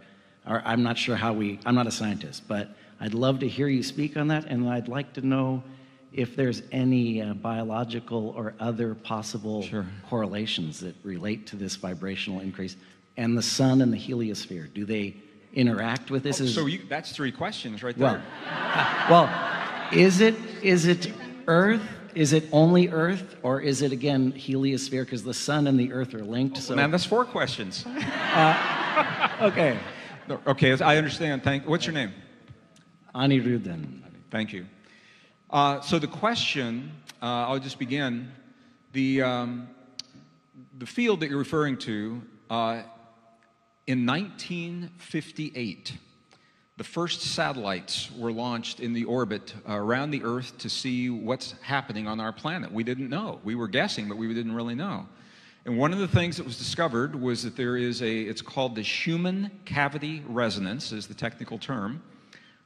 I'm not sure how I'm not a scientist, but I'd love to hear you speak on that, and I'd like to know if there's any biological or other possible correlations that relate to this vibrational increase. And the sun and the heliosphere, do they interact with this? So that's 3 questions right there. Well, is it Earth? Is it only Earth, or is it again heliosphere? Because the sun and the Earth are linked. So man, that's 4 questions. Okay. Okay, I understand. What's your name? Anirudhan. Thank you. So the question, I'll just begin. The field that you're referring to, in 1958, the first satellites were launched in the orbit around the Earth to see what's happening on our planet. We didn't know. We were guessing, but we didn't really know. And one of the things that was discovered was that there is it's called the Schumann cavity resonance, is the technical term,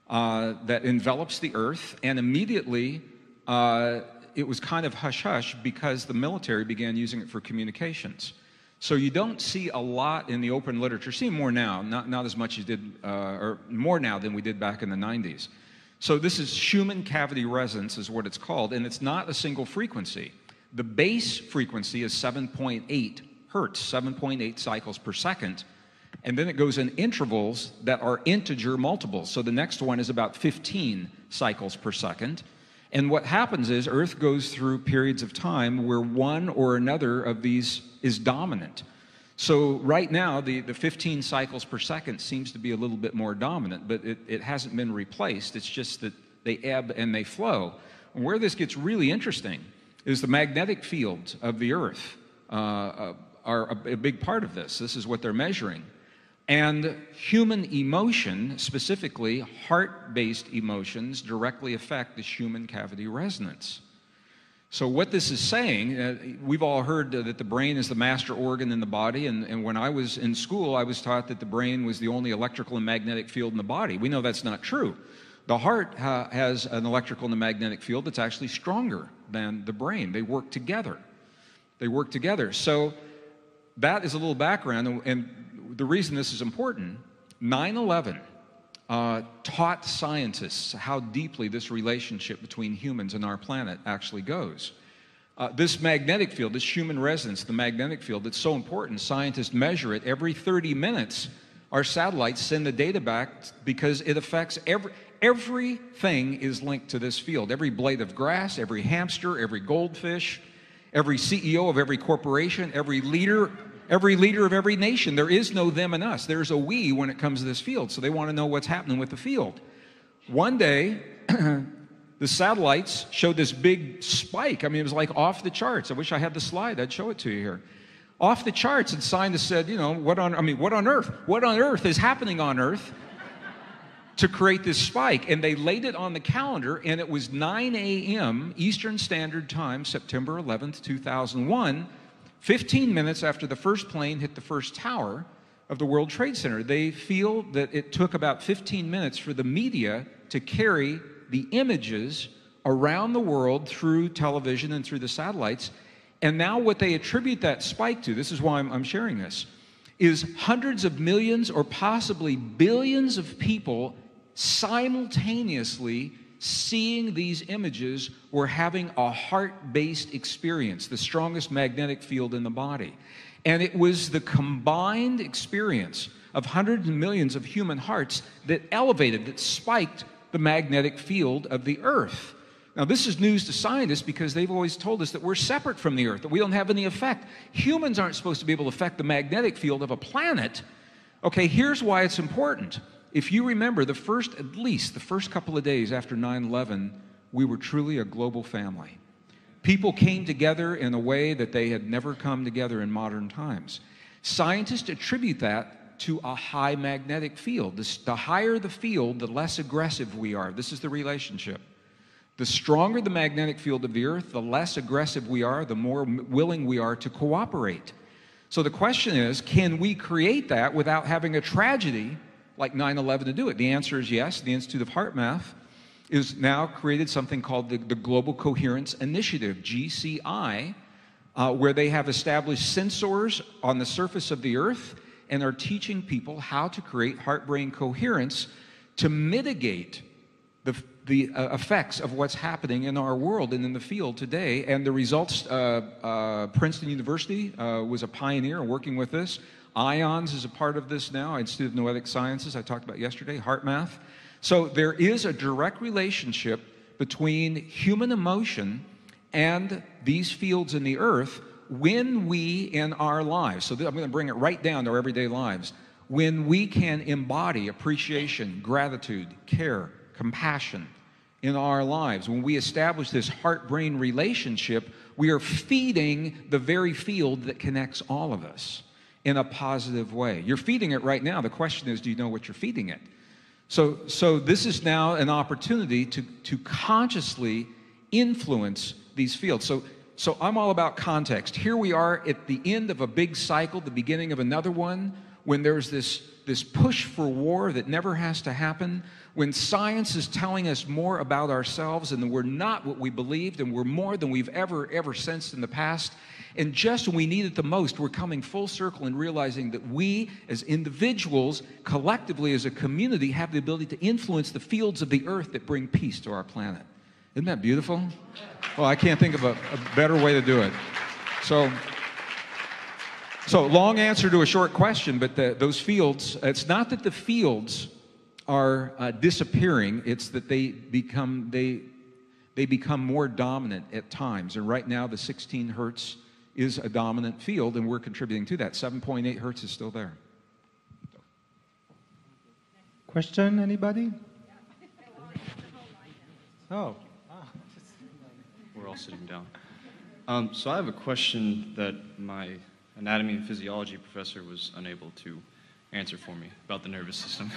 that envelops the Earth, and immediately it was kind of hush-hush because the military began using it for communications. So you don't see a lot in the open literature. See more now, not as much as did, or more now than we did back in the 90s. So this is Schumann cavity resonance is what it's called, and it's not a single frequency. The base frequency is 7.8 hertz, 7.8 cycles per second, and then it goes in intervals that are integer multiples. So the next one is about 15 cycles per second, And what happens is Earth goes through periods of time where one or another of these is dominant. So right now, the 15 cycles per second seems to be a little bit more dominant, but it hasn't been replaced. It's just that they ebb and they flow. And where this gets really interesting is the magnetic fields of the Earth are a big part of this. This is what they're measuring. And human emotion, specifically heart-based emotions, directly affect the human cavity resonance. So what this is saying, we've all heard that the brain is the master organ in the body, and when I was in school, I was taught that the brain was the only electrical and magnetic field in the body. We know that's not true. The heart has an electrical and a magnetic field that's actually stronger than the brain. They work together. They work together. So that is a little background, and the reason this is important, 9/11 taught scientists how deeply this relationship between humans and our planet actually goes. This magnetic field, this human resonance, the magnetic field, it's so important. Scientists measure it every 30 minutes. Our satellites send the data back because it affects everything is linked to this field. Every blade of grass, every hamster, every goldfish, every CEO of every corporation, every leader of every nation. There is no them and us. There's a we when it comes to this field. So they want to know what's happening with the field. One day, the satellites showed this big spike. I mean, it was like off the charts. I wish I had the slide. I'd show it to you here. Off the charts, and scientists said, you know, what on earth? What on earth is happening on Earth to create this spike? And they laid it on the calendar, and it was 9 a.m. Eastern Standard Time, September 11th, 2001, 15 minutes after the first plane hit the first tower of the World Trade Center. They feel that it took about 15 minutes for the media to carry the images around the world through television and through the satellites. And now what they attribute that spike to, this is why I'm sharing this, is hundreds of millions or possibly billions of people simultaneously seeing these images or having a heart-based experience, the strongest magnetic field in the body. And it was the combined experience of hundreds of millions of human hearts that elevated, that spiked the magnetic field of the Earth. Now, this is news to scientists because they've always told us that we're separate from the Earth, that we don't have any effect. Humans aren't supposed to be able to affect the magnetic field of a planet. Okay, here's why it's important. If you remember, at least the first couple of days after 9/11, we were truly a global family. People came together in a way that they had never come together in modern times. Scientists attribute that to a high magnetic field. The higher the field, the less aggressive we are. This is the relationship. The stronger the magnetic field of the Earth, the less aggressive we are, the more willing we are to cooperate. So the question is, can we create that without having a tragedy like 9/11 to do it? The answer is yes. The Institute of Heart Math is now created something called the Global Coherence Initiative, GCI, where they have established sensors on the surface of the Earth and are teaching people how to create heart-brain coherence to mitigate the effects of what's happening in our world and in the field today. And the results, Princeton University was a pioneer in working with this. IONS is a part of this now, Institute of Noetic Sciences, I talked about yesterday, Heart Math. So there is a direct relationship between human emotion and these fields in the Earth when we, in our lives, so I'm going to bring it right down to our everyday lives, when we can embody appreciation, gratitude, care, compassion in our lives, when we establish this heart-brain relationship, we are feeding the very field that connects all of us in a positive way. You're feeding it right now. The question is, do you know what you're feeding it? So this is now an opportunity to consciously influence these fields. So I'm all about context. Here we are at the end of a big cycle, the beginning of another one, when there's this push for war that never has to happen, when science is telling us more about ourselves and that we're not what we believed and we're more than we've ever sensed in the past. And just when we need it the most, we're coming full circle and realizing that we, as individuals, collectively as a community, have the ability to influence the fields of the Earth that bring peace to our planet. Isn't that beautiful? Well, I can't think of a better way to do it. So long answer to a short question, but those fields, it's not that the fields are disappearing, it's that they they become more dominant at times. And right now, the 16 hertz is a dominant field, and we're contributing to that. 7.8 hertz is still there. Question, anybody? Oh. We're all sitting down. So I have a question that my anatomy and physiology professor was unable to answer for me about the nervous system.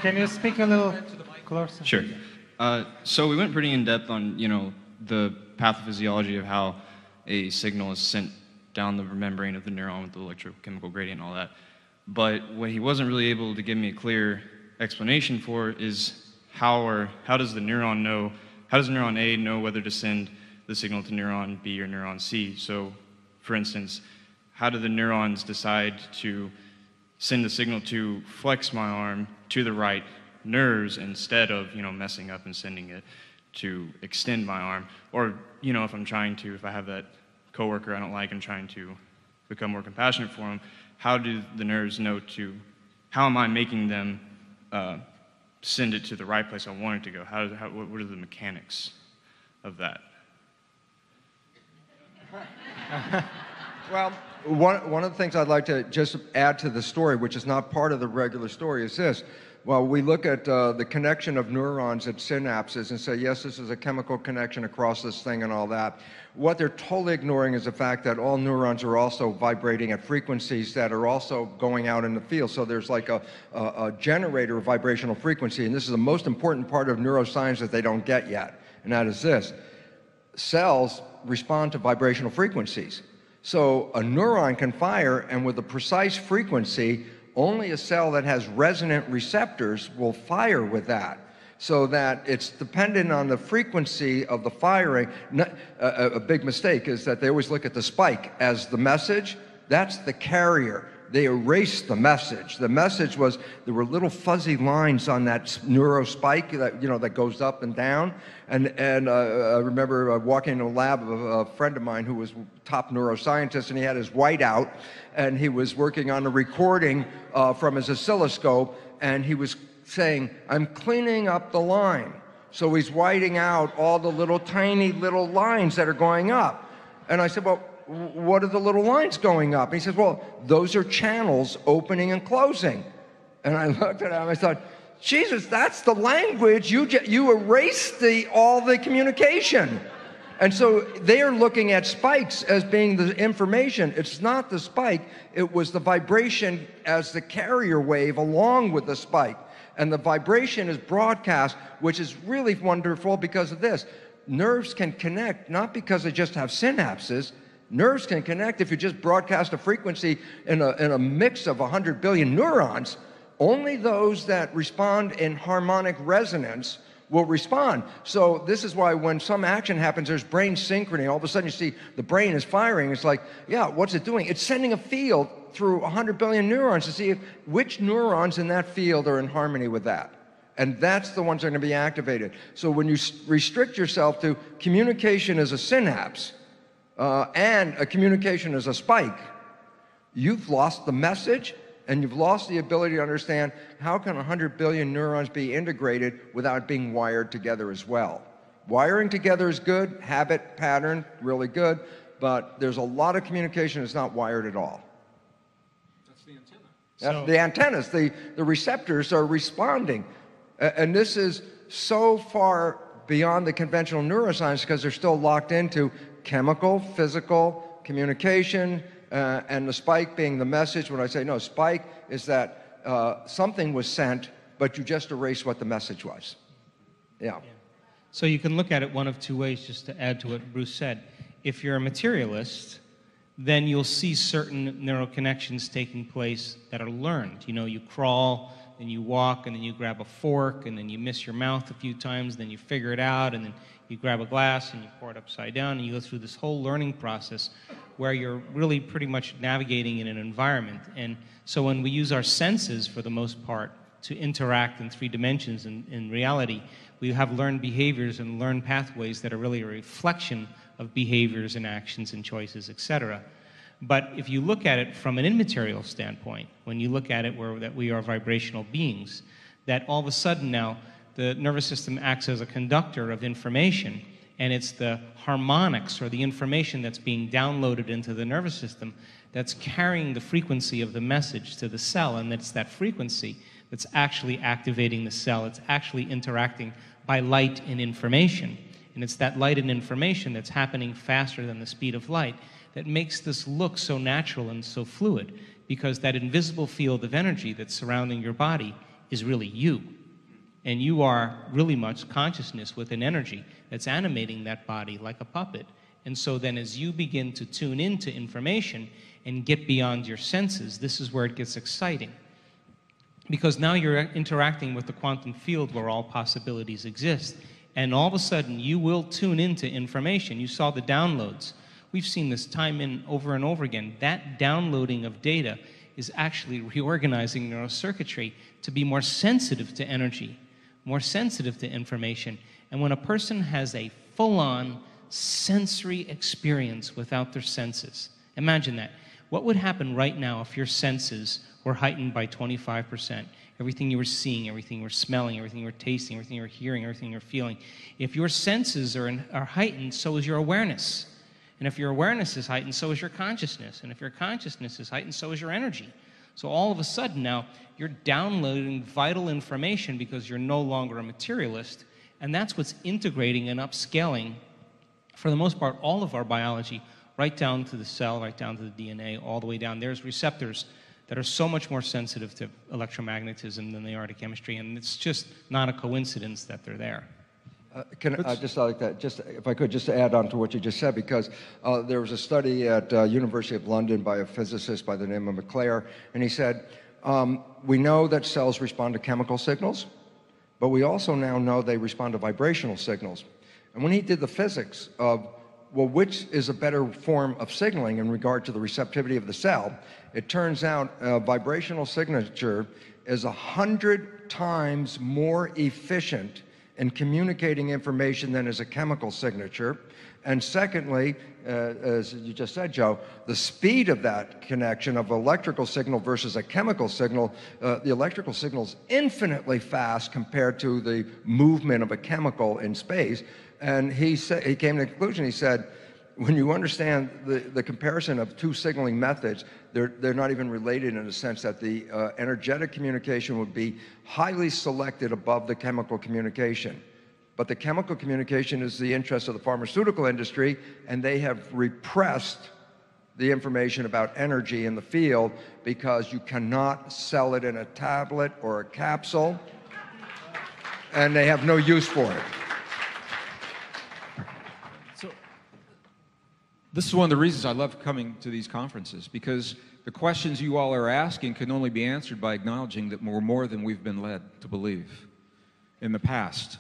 Can you speak a little closer? Sure. So we went pretty in depth on, the pathophysiology of how a signal is sent down the membrane of the neuron with the electrochemical gradient and all that. But what he wasn't really able to give me a clear explanation for is how does the neuron know, how does neuron A know whether to send the signal to neuron B or neuron C? So, for instance, how do the neurons decide to send the signal to flex my arm to the right nerves instead of, messing up and sending it to extend my arm? Or, if I have that coworker I don't like and trying to become more compassionate for him, how do the nerves know how am I making them send it to the right place I want it to go? What are the mechanics of that? Well, one of the things I'd like to just add to the story, which is not part of the regular story, is this. Well, we look at the connection of neurons at synapses and say, yes, this is a chemical connection across this thing and all that. What they're totally ignoring is the fact that all neurons are also vibrating at frequencies that are also going out in the field. So there's like a generator of vibrational frequency, and this is the most important part of neuroscience that they don't get yet, and that is this. Cells respond to vibrational frequencies. So a neuron can fire, and with a precise frequency, only a cell that has resonant receptors will fire with that. So that it's dependent on the frequency of the firing. A big mistake is that they always look at the spike as the message. That's the carrier. They erased the message. The message was there were little fuzzy lines on that neurospike that goes up and down. And I remember walking in a lab of a friend of mine who was top neuroscientist, and he had his whiteout, and he was working on a recording from his oscilloscope, and he was saying, I'm cleaning up the line. So he's whiting out all the tiny little lines that are going up. And I said, well, what are the little lines going up? And he says, well, those are channels opening and closing. And I looked at him and I thought, Jesus, that's the language. You erased all the communication. And so they are looking at spikes as being the information. It's not the spike. It was the vibration as the carrier wave along with the spike. And the vibration is broadcast, which is really wonderful because of this. Nerves can connect, not because they just have synapses. Nerves can connect if you just broadcast a frequency in a mix of 100 billion neurons. Only those that respond in harmonic resonance will respond. So this is why when some action happens, there's brain synchrony. All of a sudden you see the brain is firing. It's like, yeah, what's it doing? It's sending a field through 100 billion neurons to see which neurons in that field are in harmony with that. And that's the ones that are going to be activated. So when you restrict yourself to communication as a synapse and a communication as a spike, you've lost the message and you've lost the ability to understand how can 100 billion neurons be integrated without being wired together as well. Wiring together is good, habit, pattern, really good, but there's a lot of communication that's not wired at all. That's the antenna. That's the antennas, the receptors are responding. And this is so far beyond the conventional neuroscience because they're still locked into chemical, physical, communication, and the spike being the message. When I say no, spike is that something was sent, but you just erased what the message was. Yeah. So you can look at it one of two ways, just to add to what Bruce said. If you're a materialist, then you'll see certain neural connections taking place that are learned. You crawl, then you walk, and then you grab a fork, and then you miss your mouth a few times, then you figure it out, and then you grab a glass and you pour it upside down, and you go through this whole learning process where you're really pretty much navigating in an environment. And so when we use our senses, for the most part, to interact in 3 dimensions in reality, we have learned behaviors and learned pathways that are really a reflection of behaviors and actions and choices, etc. But if you look at it from an immaterial standpoint, when you look at it that we are vibrational beings, that all of a sudden now the nervous system acts as a conductor of information, and it's the harmonics or the information that's being downloaded into the nervous system that's carrying the frequency of the message to the cell, and it's that frequency that's actually activating the cell. It's actually interacting by light and information. And it's that light and information that's happening faster than the speed of light that makes this look so natural and so fluid, because that invisible field of energy that's surrounding your body is really you. And you are really much consciousness with an energy that's animating that body like a puppet. And so then as you begin to tune into information and get beyond your senses, this is where it gets exciting. Because now you're interacting with the quantum field where all possibilities exist. And all of a sudden, you will tune into information. You saw the downloads. We've seen this time and over again. That downloading of data is actually reorganizing neurocircuitry to be more sensitive to energy, more sensitive to information. And when a person has a full-on sensory experience without their senses, imagine that. What would happen right now if your senses were heightened by 25%? Everything you were seeing, everything you were smelling, everything you were tasting, everything you were hearing, everything you were feeling. If your senses are heightened, so is your awareness. And if your awareness is heightened, so is your consciousness. And if your consciousness is heightened, so is your energy. So all of a sudden now, you're downloading vital information because you're no longer a materialist. And that's what's integrating and upscaling, for the most part, all of our biology, right down to the cell, right down to the DNA, all the way down. There's receptors that are so much more sensitive to electromagnetism than they are to chemistry, and it's just not a coincidence that they're there. Can I just like that? Just if I could, just to add on to what you just said, because there was a study at University of London by a physicist by the name of McClare, and he said, we know that cells respond to chemical signals, but we also now know they respond to vibrational signals. And when he did the physics of, well, which is a better form of signaling in regard to the receptivity of the cell, it turns out a vibrational signature is 100 times more efficient in communicating information than is a chemical signature. And secondly, as you just said, Joe, the speed of that connection of electrical signal versus a chemical signal, the electrical signal is infinitely fast compared to the movement of a chemical in space. And he came to the conclusion, he said, when you understand the comparison of two signaling methods, they're not even related in the sense that the energetic communication would be highly selected above the chemical communication. But the chemical communication is the interest of the pharmaceutical industry, and they have repressed the information about energy in the field because you cannot sell it in a tablet or a capsule, and they have no use for it. This is one of the reasons I love coming to these conferences, because the questions you all are asking can only be answered by acknowledging that we're more than we've been led to believe in the past.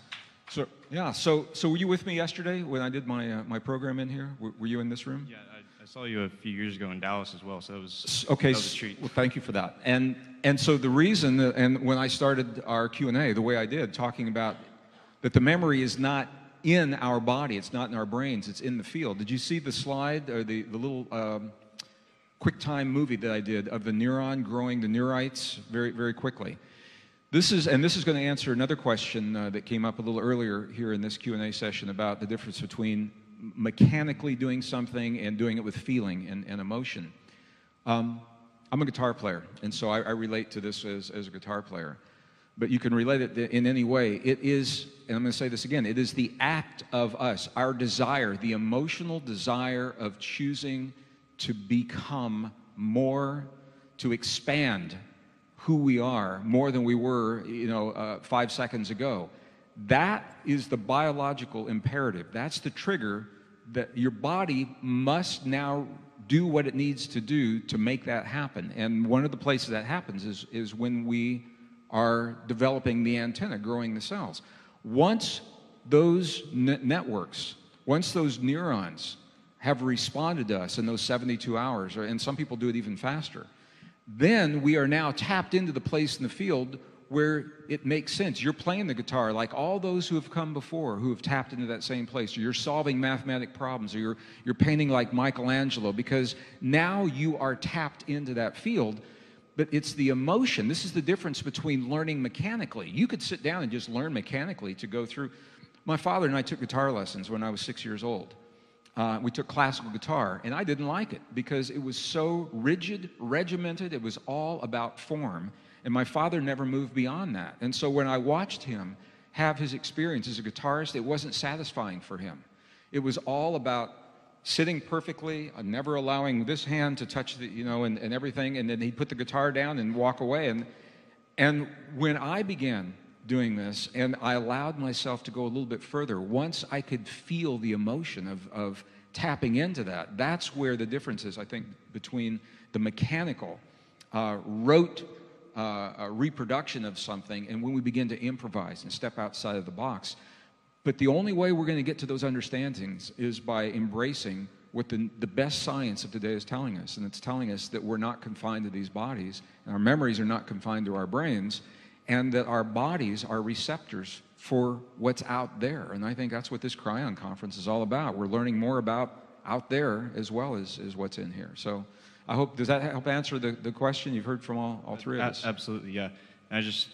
So, yeah, so were you with me yesterday when I did my program in here? Were you in this room? Yeah, I saw you a few years ago in Dallas as well, so it was, okay, that was a treat. well, thank you for that. And so the reason, and when I started our Q&A the way I did, talking about that the memory is not in our body, it's not in our brains, it's in the field. Did you see the slide or the little quick time movie that I did of the neuron growing the neurites very, very quickly? This is going to answer another question that came up a little earlier here in this Q&A session about the difference between mechanically doing something and doing it with feeling and emotion. I'm a guitar player, and so I relate to this as a guitar player. But you can relate it in any way. It is, and I'm going to say this again, it is the act of us, our desire, the emotional desire of choosing to become more, to expand who we are more than we were, 5 seconds ago. That is the biological imperative. That's the trigger that your body must now do what it needs to do to make that happen. And one of the places that happens is when we are developing the antenna, growing the cells. Once those networks, once those neurons have responded to us in those 72 hours, and some people do it even faster, then we are now tapped into the place in the field where it makes sense. You're playing the guitar like all those who have come before, who have tapped into that same place, or you're solving mathematic problems, or you're painting like Michelangelo, because now you are tapped into that field. but it's the emotion. This is the difference between learning mechanically. You could sit down and just learn mechanically to go through. My father and I took guitar lessons when I was 6 years old. We took classical guitar, and I didn't like it because it was so rigid, regimented. It was all about form, and my father never moved beyond that. And so when I watched him have his experience as a guitarist, it wasn't satisfying for him. It was all about sitting perfectly, never allowing this hand to touch the, and everything, and then he'd put the guitar down and walk away. And when I began doing this, and I allowed myself to go a little bit further, once I could feel the emotion of tapping into that, that's where the difference is, I think, between the mechanical, rote reproduction of something and when we begin to improvise and step outside of the box. But the only way we're going to get to those understandings is by embracing what the best science of today is telling us. And it's telling us that we're not confined to these bodies, and our memories are not confined to our brains, and that our bodies are receptors for what's out there. And I think that's what this Kryon conference is all about. We're learning more about out there as well as what's in here. So I hope, does that help answer the question? You've heard from all three of us. Absolutely, yeah. And I just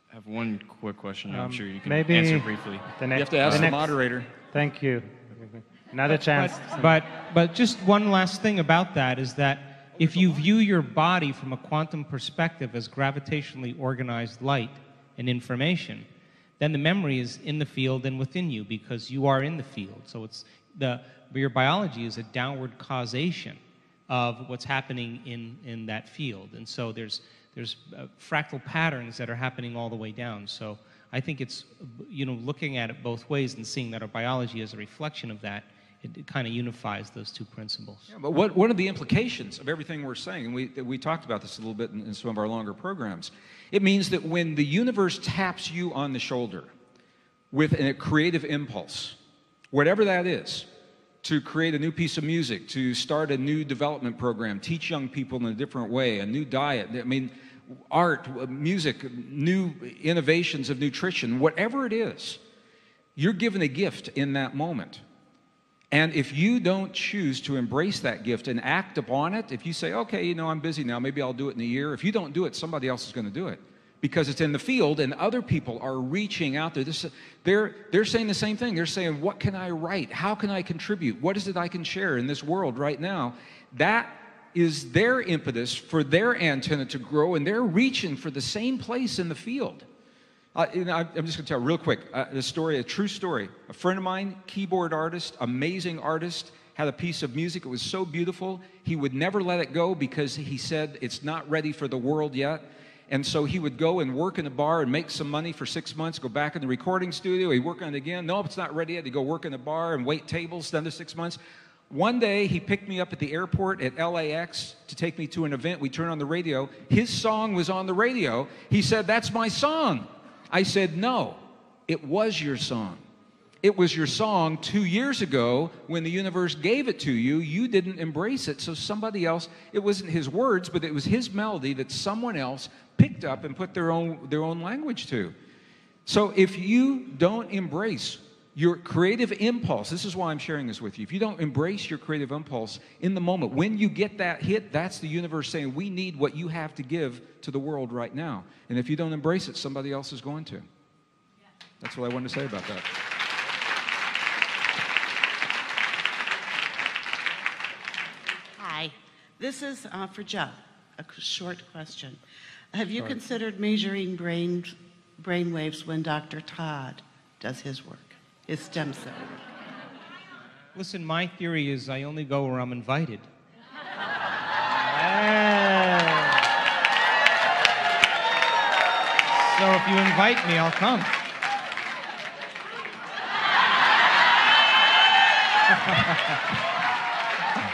have one quick question. I'm sure you can maybe answer briefly. You have to ask the moderator. Thank you. Another chance. But just one last thing about that is that if you view your body from a quantum perspective as gravitationally organized light and information, then the memory is in the field and within you because you are in the field. So it's your biology is a downward causation of what's happening in that field. And so there's fractal patterns that are happening all the way down. So I think it's, looking at it both ways and seeing that our biology is a reflection of that, it kind of unifies those two principles. Yeah, but what are the implications of everything we're saying? And we talked about this a little bit in some of our longer programs. It means that when the universe taps you on the shoulder with a creative impulse, whatever that is, to create a new piece of music, to start a new development program, teach young people in a different way, a new diet, art, music, new innovations of nutrition, whatever it is, you're given a gift in that moment. And if you don't choose to embrace that gift and act upon it, if you say, okay, I'm busy now, maybe I'll do it in a year. If you don't do it, somebody else is going to do it because it's in the field and other people are reaching out there. They're saying the same thing. They're saying, what can I write? How can I contribute? What is it I can share in this world right now? That is their impetus for their antenna to grow, and they're reaching for the same place in the field. I'm just going to tell real quick a true story. A friend of mine, keyboard artist, amazing artist, had a piece of music. It was so beautiful. He would never let it go because he said it's not ready for the world yet. And so he would go and work in a bar and make some money for 6 months, go back in the recording studio. He'd work on it again. No, it's not ready yet. He'd go work in a bar and wait tables another 6 months. One day, he picked me up at the airport at LAX to take me to an event. We turned on the radio. His song was on the radio. He said, that's my song. I said, no, it was your song. It was your song 2 years ago when the universe gave it to you. You didn't embrace it, so somebody else, it wasn't his words, but it was his melody that someone else picked up and put their own language to. So if you don't embrace your creative impulse, this is why I'm sharing this with you. If you don't embrace your creative impulse in the moment, when you get that hit, that's the universe saying, we need what you have to give to the world right now. And if you don't embrace it, somebody else is going to. That's what I wanted to say about that. Hi, this is for Joe, a short question. Have you considered measuring brain waves when Dr. Todd does his work? His stem cell work. Listen, my theory is I only go where I'm invited. So if you invite me, I'll come.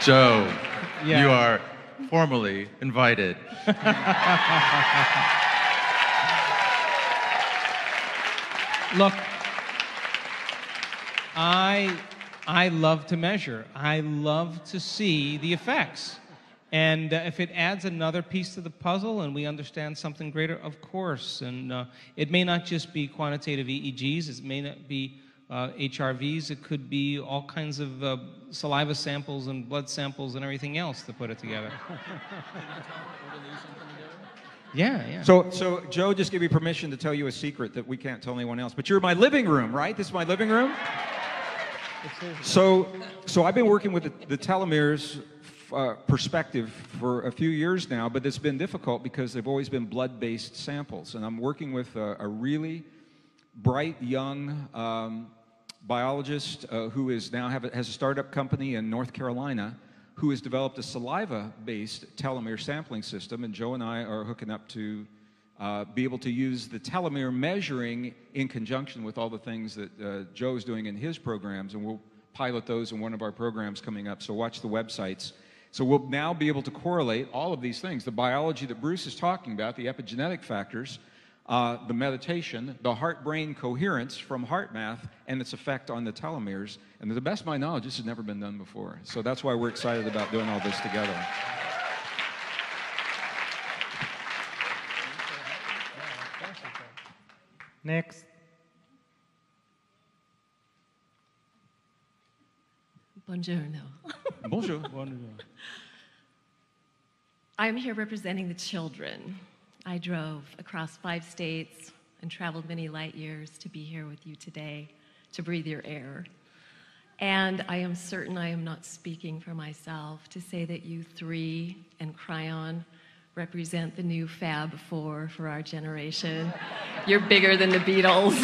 Joe, you are formally invited. Look, I love to measure. I love to see the effects. And if it adds another piece to the puzzle and we understand something greater, of course. And it may not just be quantitative EEGs. It may not be HRVs, it could be all kinds of saliva samples and blood samples and everything else to put it together. Yeah, yeah. So Joe just gave me permission to tell you a secret that we can't tell anyone else. But you're in my living room, right? This is my living room? So I've been working with the telomeres perspective for a few years now, but it's been difficult because they've always been blood-based samples. And I'm working with a really bright, young biologist who is now has a startup company in North Carolina who has developed a saliva-based telomere sampling system, and Joe and I are hooking up to be able to use the telomere measuring in conjunction with all the things that Joe's doing in his programs, and we'll pilot those in one of our programs coming up, so watch the websites. So we'll now be able to correlate all of these things, the biology that Bruce is talking about, the epigenetic factors, the meditation, the heart-brain coherence from HeartMath, and its effect on the telomeres. And to the best of my knowledge, this has never been done before. So that's why we're excited about doing all this together. Next. Buongiorno. Bonjour. I'm here representing the children. I drove across 5 states and traveled many light years to be here with you today, to breathe your air. And I am certain I am not speaking for myself to say that you 3 and Kryon represent the new Fab 4 for our generation. You're bigger than the Beatles.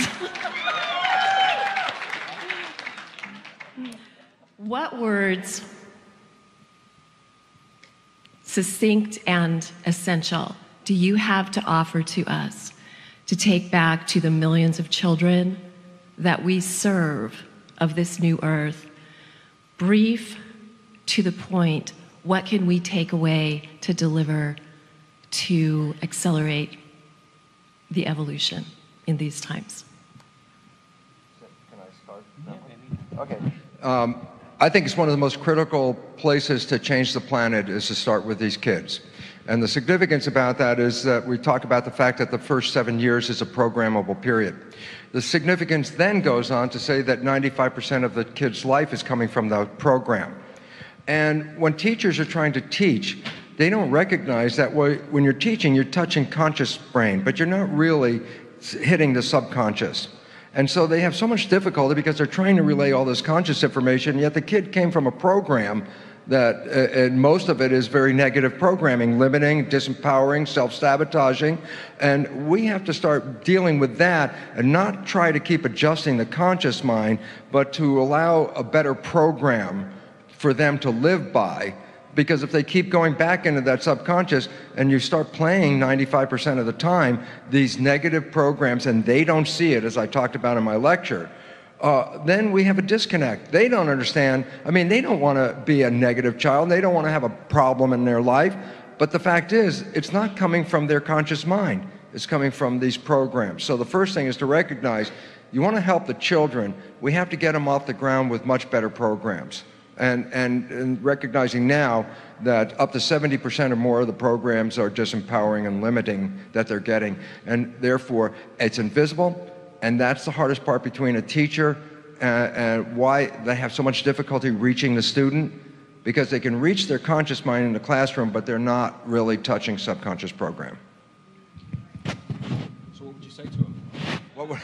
What words, succinct and essential, do you have to offer to us to take back to the millions of children that we serve of this new earth? Brief, to the point, what can we take away to deliver to accelerate the evolution in these times? Can I start? No? Okay. I think it's one of the most critical places to change the planet is to start with these kids. And the significance about that is that we talk about the fact that the first 7 years is a programmable period. The significance then goes on to say that 95% of the kid's life is coming from the program. And when teachers are trying to teach, they don't recognize that when you're teaching, you're touching conscious brain, but you're not really hitting the subconscious. And so they have so much difficulty because they're trying to relay all this conscious information, yet the kid came from a program that, and most of it is very negative programming, limiting, disempowering, self-sabotaging, and we have to start dealing with that and not try to keep adjusting the conscious mind, but to allow a better program for them to live by. Because if they keep going back into that subconscious and you start playing 95% of the time these negative programs and they don't see it, as I talked about in my lecture, then we have a disconnect. They don't understand. I mean, they don't want to be a negative child. They don't want to have a problem in their life. But the fact is, it's not coming from their conscious mind. It's coming from these programs. So the first thing is to recognize, you want to help the children, we have to get them off the ground with much better programs. And recognizing now that up to 70% or more of the programs are disempowering and limiting that they're getting. And therefore, it's invisible, and that's the hardest part between a teacher and why they have so much difficulty reaching the student, because they can reach their conscious mind in the classroom, but they're not really touching subconscious program. So what would you say to him? What would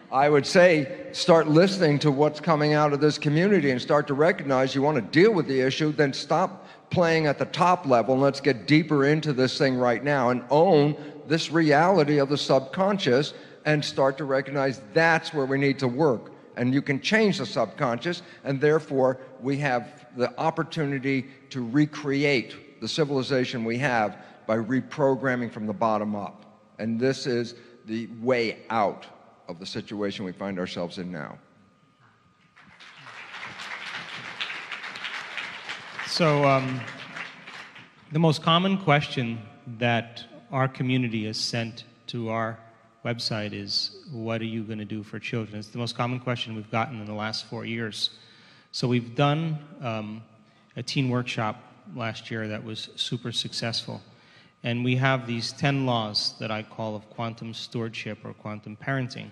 I would say, start listening to what's coming out of this community and start to recognize you want to deal with the issue, then stop playing at the top level and let's get deeper into this thing right now and own this reality of the subconscious and start to recognize that's where we need to work. And you can change the subconscious, and therefore we have the opportunity to recreate the civilization we have by reprogramming from the bottom up. And this is the way out of the situation we find ourselves in now. So the most common question that our community has sent to our website is, what are you going to do for children? It's the most common question we've gotten in the last 4 years. So we've done a teen workshop last year that was super successful. And we have these 10 laws that I call of quantum stewardship or quantum parenting.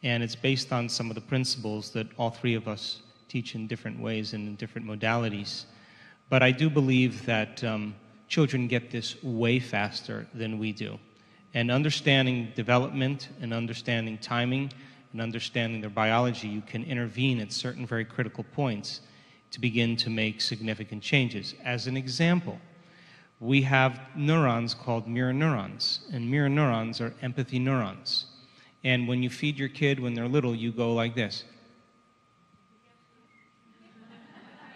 And it's based on some of the principles that all three of us teach in different ways and in different modalities. But I do believe that children get this way faster than we do. And understanding development and understanding timing and understanding their biology, you can intervene at certain very critical points to begin to make significant changes. As an example, we have neurons called mirror neurons, and mirror neurons are empathy neurons. And when you feed your kid when they're little, you go like this.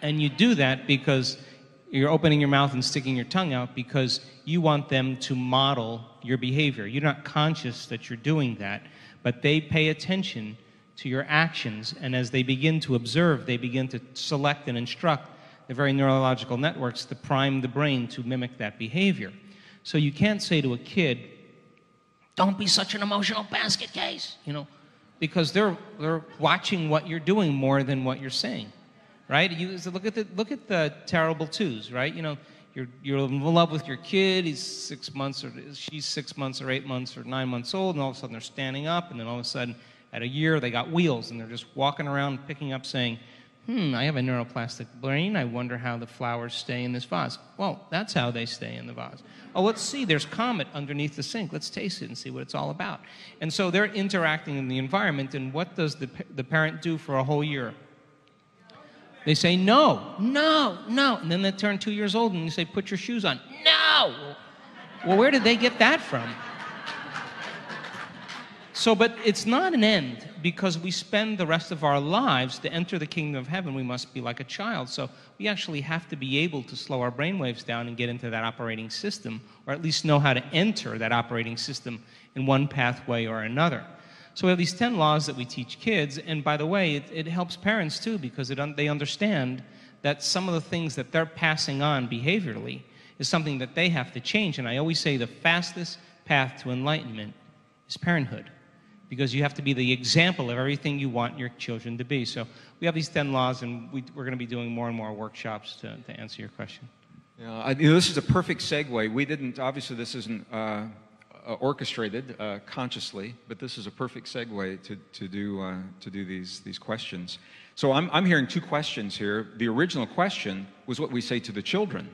And you do that because you're opening your mouth and sticking your tongue out because you want them to model your behavior. You're not conscious that you're doing that, but they pay attention to your actions, and as they begin to observe, they begin to select and instruct the very neurological networks to prime the brain to mimic that behavior. So you can't say to a kid, don't be such an emotional basket case, you know, because they're watching what you're doing more than what you're saying, right? You look at the terrible twos, right? You know, you're in love with your kid. He's 6 months, or she's 6 months, or 8 months, or 9 months old, and all of a sudden they're standing up, and then all of a sudden at a year they got wheels, and they're just walking around, picking up, saying, I have a neuroplastic brain. I wonder how the flowers stay in this vase. Well, that's how they stay in the vase. Oh, let's see. There's Comet underneath the sink. Let's taste it and see what it's all about. And so they're interacting in the environment, and what does the parent do for a whole year? They say, no, no, no. And then they turn 2 years old, and you say, put your shoes on. No! Well, where did they get that from? So, but it's not an end, because we spend the rest of our lives to enter the kingdom of heaven. We must be like a child. So we actually have to be able to slow our brainwaves down and get into that operating system, or at least know how to enter that operating system in one pathway or another. So we have these 10 laws that we teach kids, and by the way, it helps parents too, because they understand that some of the things that they're passing on behaviorally is something that they have to change. And I always say the fastest path to enlightenment is parenthood, because you have to be the example of everything you want your children to be. So we have these 10 laws, and we're going to be doing more and more workshops to answer your question. Yeah, this is a perfect segue. We didn't, obviously this isn't orchestrated consciously, but this is a perfect segue to do these questions. So I'm hearing two questions here. The original question was what we say to the children.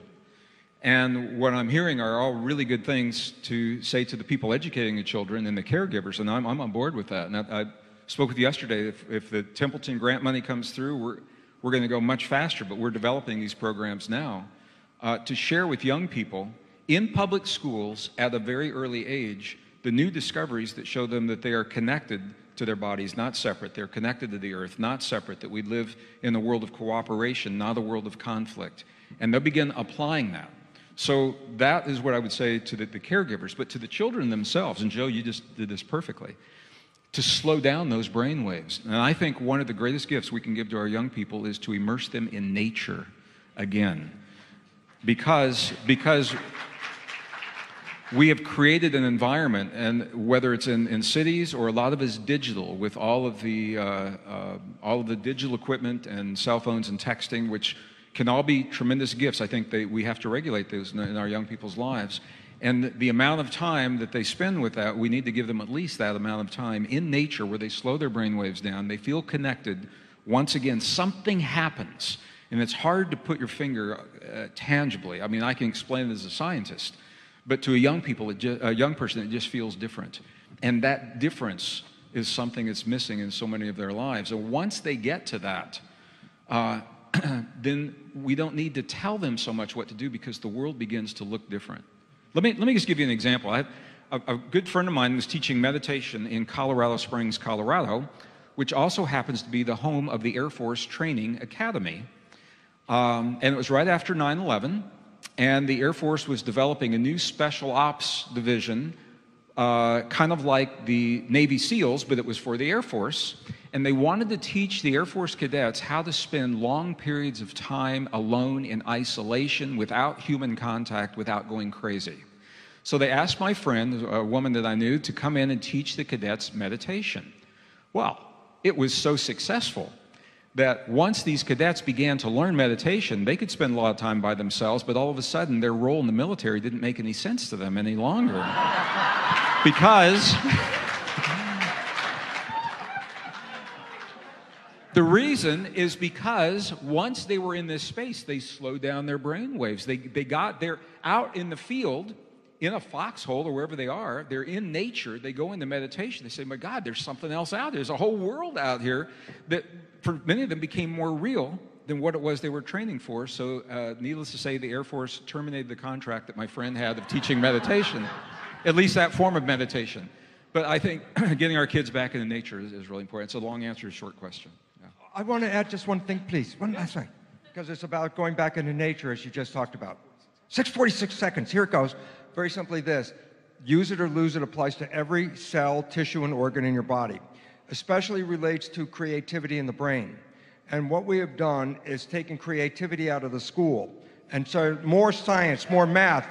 And what I'm hearing are all really good things to say to the people educating the children and the caregivers, and I'm on board with that. And I spoke with you yesterday. If the Templeton grant money comes through, we're going to go much faster, but we're developing these programs now to share with young people in public schools at a very early age the new discoveries that show them that they are connected to their bodies, not separate. They're connected to the earth, not separate, that we live in a world of cooperation, not a world of conflict. And they'll begin applying that. So that is what I would say to the caregivers, but to the children themselves, and Joe, you just did this perfectly, to slow down those brain waves. And I think one of the greatest gifts we can give to our young people is to immerse them in nature again. Because we have created an environment, and whether it's in cities or a lot of it is digital, with all of the digital equipment and cell phones and texting, which can all be tremendous gifts. I think we have to regulate those in our young people's lives. And the amount of time that they spend with that, we need to give them at least that amount of time in nature where they slow their brain waves down, they feel connected. Once again, something happens. And it's hard to put your finger tangibly. I mean, I can explain it as a scientist, but to a young person, it just feels different. And that difference is something that's missing in so many of their lives. And once they get to that, then we don't need to tell them so much what to do, because the world begins to look different. Let me just give you an example. I have a good friend of mine was teaching meditation in Colorado Springs, Colorado, which also happens to be the home of the Air Force Training Academy. And it was right after 9/11, and the Air Force was developing a new special ops division, kind of like the Navy SEALs, but it was for the Air Force. And they wanted to teach the Air Force cadets how to spend long periods of time alone in isolation, without human contact, without going crazy. So they asked my friend, a woman that I knew, to come in and teach the cadets meditation. Well, it was so successful that once these cadets began to learn meditation, they could spend a lot of time by themselves, but all of a sudden their role in the military didn't make any sense to them any longer. Because The reason is because once they were in this space, they slowed down their brain waves. They're out in the field, in a foxhole or wherever they are. They're in nature. They go into meditation. They say, my God, there's something else out there. There's a whole world out here that for many of them became more real than what it was they were training for. So needless to say, the Air Force terminated the contract that my friend had of teaching meditation, at least that form of meditation. But I think getting our kids back into nature is really important. It's a long answer to a short question. Yeah. I want to add just one thing, please. One last thing. Because it's about going back into nature, as you just talked about. 6:46 seconds. Here it goes. Very simply this. Use it or lose it applies to every cell, tissue, and organ in your body. Especially relates to creativity in the brain. And what we have done is taken creativity out of the school. And so more science, more math,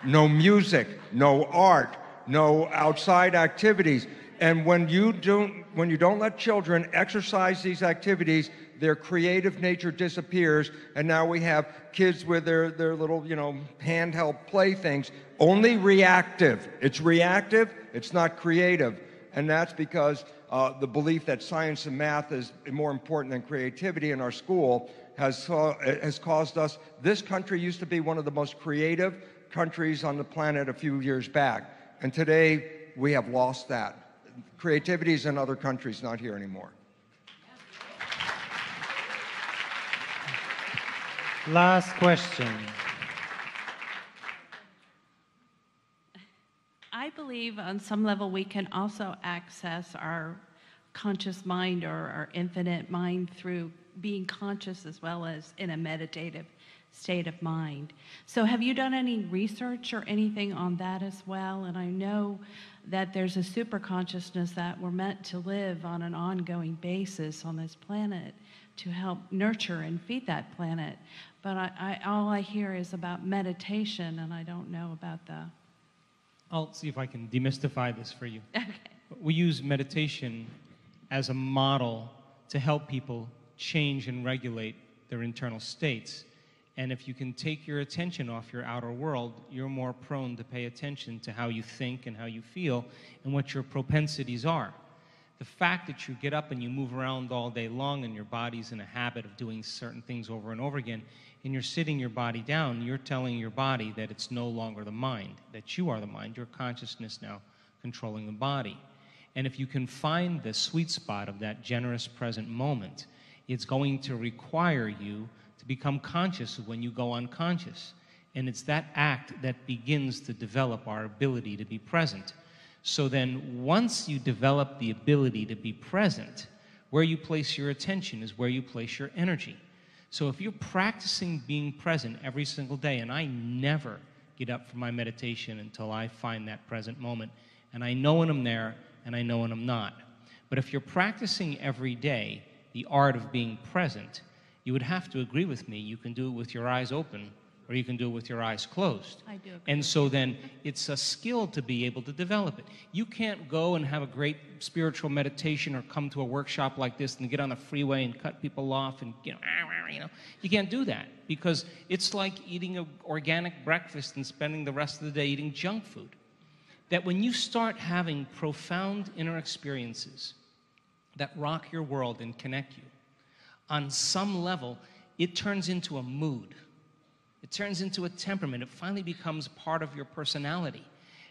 no music, no art, no outside activities. And when you don't let children exercise these activities, their creative nature disappears, and now we have kids with their little, handheld playthings, only reactive. It's reactive, it's not creative. And that's because the belief that science and math is more important than creativity in our school has caused us. This country used to be one of the most creative countries on the planet a few years back. And today, we have lost that. Creativity is in other countries, not here anymore. Last question. I believe on some level we can also access our conscious mind or our infinite mind through being conscious as well as in a meditative state of mind. So have you done any research or anything on that as well? And I know that there's a super consciousness that we're meant to live on an ongoing basis on this planet to help nurture and feed that planet. But all I hear is about meditation, and I don't know about the... I'll see if I can demystify this for you. Okay. We use meditation as a model to help people change and regulate their internal states. And if you can take your attention off your outer world, you're more prone to pay attention to how you think and how you feel and what your propensities are. The fact that you get up and you move around all day long and your body's in a habit of doing certain things over and over again, and you're sitting your body down, you're telling your body that it's no longer the mind, that you are the mind, your consciousness now controlling the body. And if you can find the sweet spot of that generous present moment, it's going to require you to become conscious of when you go unconscious. And it's that act that begins to develop our ability to be present. So then once you develop the ability to be present, where you place your attention is where you place your energy. So if you're practicing being present every single day, and I never get up from my meditation until I find that present moment, and I know when I'm there, and I know when I'm not. But if you're practicing every day the art of being present, you would have to agree with me. You can do it with your eyes open, or you can do it with your eyes closed. I do agree. And so then it's a skill to be able to develop it. You can't go and have a great spiritual meditation or come to a workshop like this and get on the freeway and cut people off and, you can't do that, because it's like eating an organic breakfast and spending the rest of the day eating junk food. That when you start having profound inner experiences that rock your world and connect you, on some level, it turns into a mood. It turns into a temperament. It finally becomes part of your personality.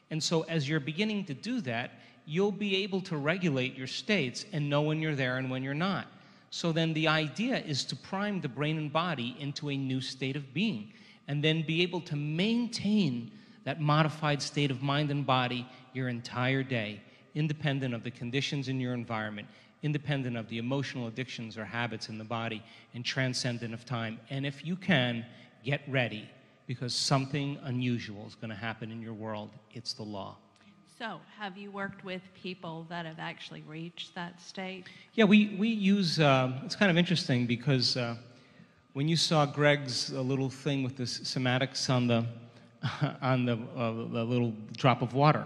And so as you're beginning to do that, you'll be able to regulate your states and know when you're there and when you're not. So then the idea is to prime the brain and body into a new state of being, and then be able to maintain that modified state of mind and body your entire day, independent of the conditions in your environment, independent of the emotional addictions or habits in the body, and transcendent of time. And if you can, get ready, because something unusual is going to happen in your world. It's the law. So, have you worked with people that have actually reached that state? Yeah, we use, it's kind of interesting because when you saw Greg's little thing with the somatics on the little drop of water,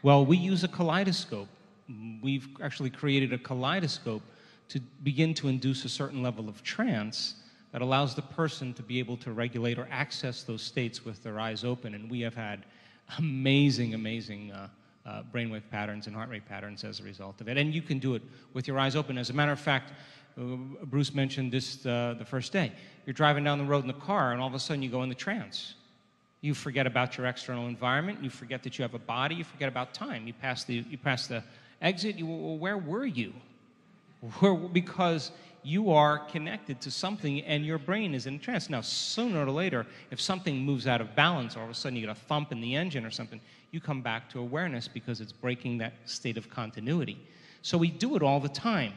well, we use a kaleidoscope. We've actually created a kaleidoscope to begin to induce a certain level of trance that allows the person to be able to regulate or access those states with their eyes open. And we have had amazing brainwave patterns and heart rate patterns as a result of it. And you can do it with your eyes open. As a matter of fact, Bruce mentioned this the first day. You're driving down the road in the car, and all of a sudden you go into trance. You forget about your external environment. You forget that you have a body. You forget about time. You pass the exit. Well, where were you? Because you are connected to something, and your brain is in trance. Now, sooner or later, if something moves out of balance, or all of a sudden you get a thump in the engine or something, you come back to awareness because it's breaking that state of continuity. So we do it all the time.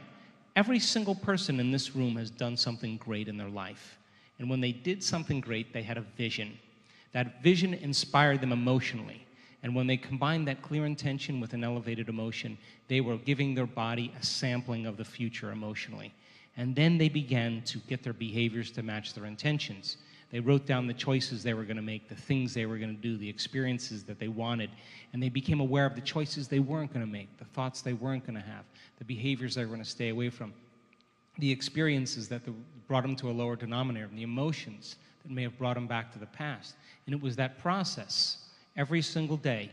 Every single person in this room has done something great in their life. And when they did something great, they had a vision. That vision inspired them emotionally. And when they combined that clear intention with an elevated emotion, they were giving their body a sampling of the future emotionally. And then they began to get their behaviors to match their intentions. They wrote down the choices they were going to make, the things they were going to do, the experiences that they wanted. And they became aware of the choices they weren't going to make, the thoughts they weren't going to have, the behaviors they were going to stay away from, the experiences that brought them to a lower denominator, and the emotions that may have brought them back to the past. And it was that process. Every single day,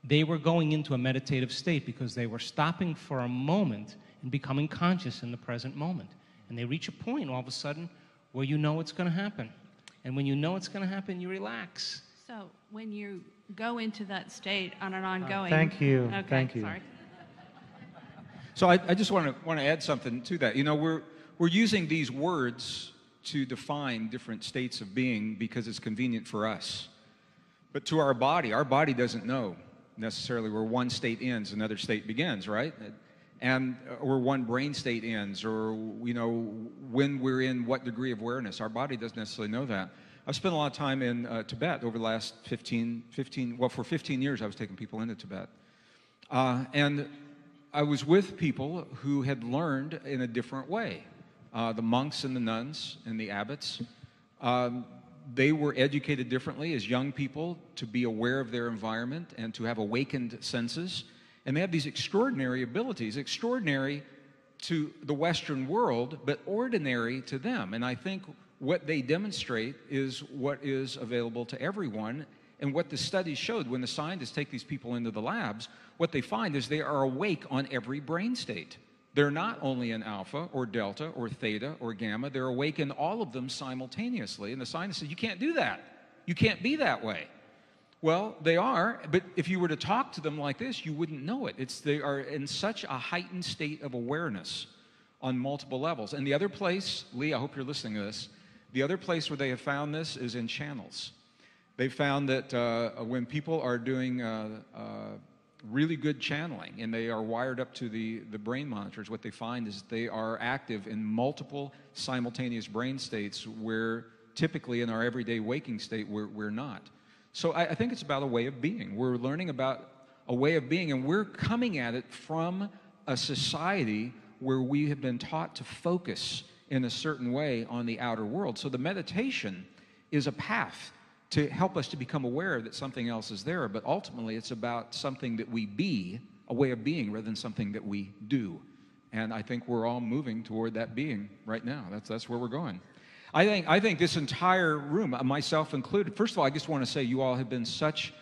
they were going into a meditative state because they were stopping for a moment and becoming conscious in the present moment. And they reach a point all of a sudden where you know it's going to happen. And when you know it's going to happen, you relax. So when you go into that state on an ongoing... Thank you. Okay, Thank you. sorry. So I just want to add something to that. You know, we're using these words to define different states of being because it's convenient for us. But to our body doesn't know necessarily where one state ends, another state begins, right? And or one brain state ends, or you know when we're in what degree of awareness. Our body doesn't necessarily know that. I've spent a lot of time in Tibet over the last 15 years. I was taking people into Tibet, and I was with people who had learned in a different way. The monks and the nuns and the abbots. They were educated differently as young people to be aware of their environment and to have awakened senses. And they have these extraordinary abilities, extraordinary to the Western world, but ordinary to them. And I think what they demonstrate is what is available to everyone. And what the studies showed, when the scientists take these people into the labs, what they find is they are awake on every brain state. They're not only in alpha or delta or theta or gamma, they're awake in all of them simultaneously. And the scientists said, you can't do that. You can't be that way. Well, they are, but if you were to talk to them like this, you wouldn't know it. They are in such a heightened state of awareness on multiple levels. And the other place, Lee, I hope you're listening to this, the other place where they have found this is in channels. They found that when people are doing really good channeling and they are wired up to the brain monitors, what they find is they are active in multiple simultaneous brain states where typically in our everyday waking state we're not. So I think it's about a way of being. We're learning about a way of being, and we're coming at it from a society where we have been taught to focus in a certain way on the outer world. So the meditation is a path to help us to become aware that something else is there, but ultimately it's about something that we be, a way of being, rather than something that we do. And I think we're all moving toward that being right now. That's where we're going. I think this entire room, myself included, first of all, I just want to say you all have been such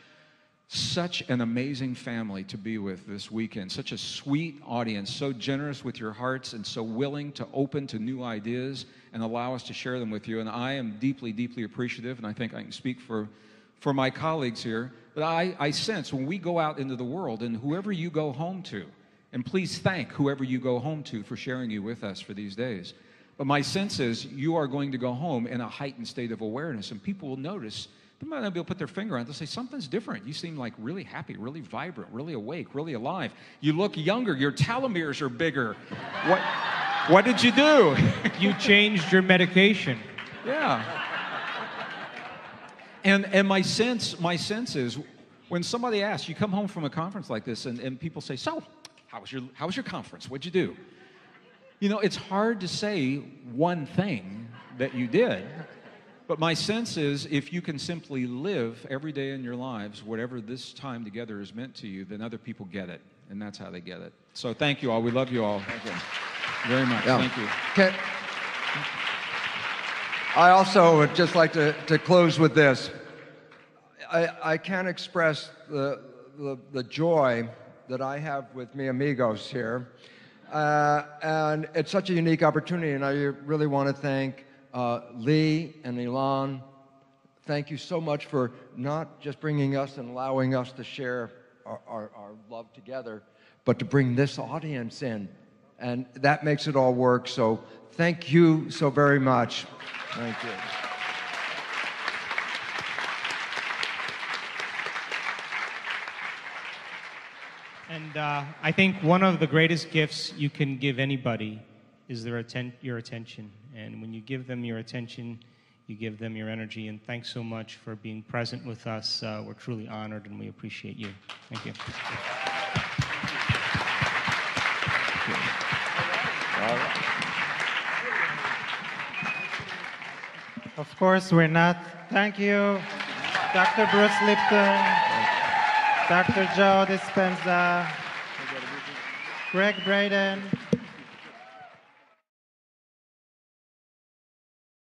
an amazing family to be with this weekend, such a sweet audience, so generous with your hearts and so willing to open to new ideas and allow us to share them with you. And I am deeply, deeply appreciative, and I think I can speak for my colleagues here, but I sense when we go out into the world, and whoever you go home to, and please thank whoever you go home to for sharing you with us for these days. But my sense is you are going to go home in a heightened state of awareness, and people will notice. They might not be able to put their finger on it. They'll say, something's different. You seem like really happy, really vibrant, really awake, really alive. You look younger. Your telomeres are bigger. What did you do? You changed your medication. Yeah. And my sense is when somebody asks, you come home from a conference like this, and people say, so, how was your conference? What'd you do? You know, it's hard to say one thing that you did. But my sense is if you can simply live every day in your lives, whatever this time together has meant to you, then other people get it. And that's how they get it. So thank you all. We love you all. Thank you. Very much. Yeah. Thank you. Okay. I also would just like to close with this. I can't express the joy that I have with mi amigos here. And it's such a unique opportunity, and I really want to thank Lee and Elon. Thank you so much for not just bringing us and allowing us to share our love together, but to bring this audience in. And that makes it all work. So thank you so very much. Thank you. And I think one of the greatest gifts you can give anybody is your attention. And when you give them your attention, you give them your energy. And thanks so much for being present with us. We're truly honored, and we appreciate you. Thank you. Of course, we're not. Thank you, Dr. Bruce Lipton, Dr. Joe Dispenza, Greg Braden,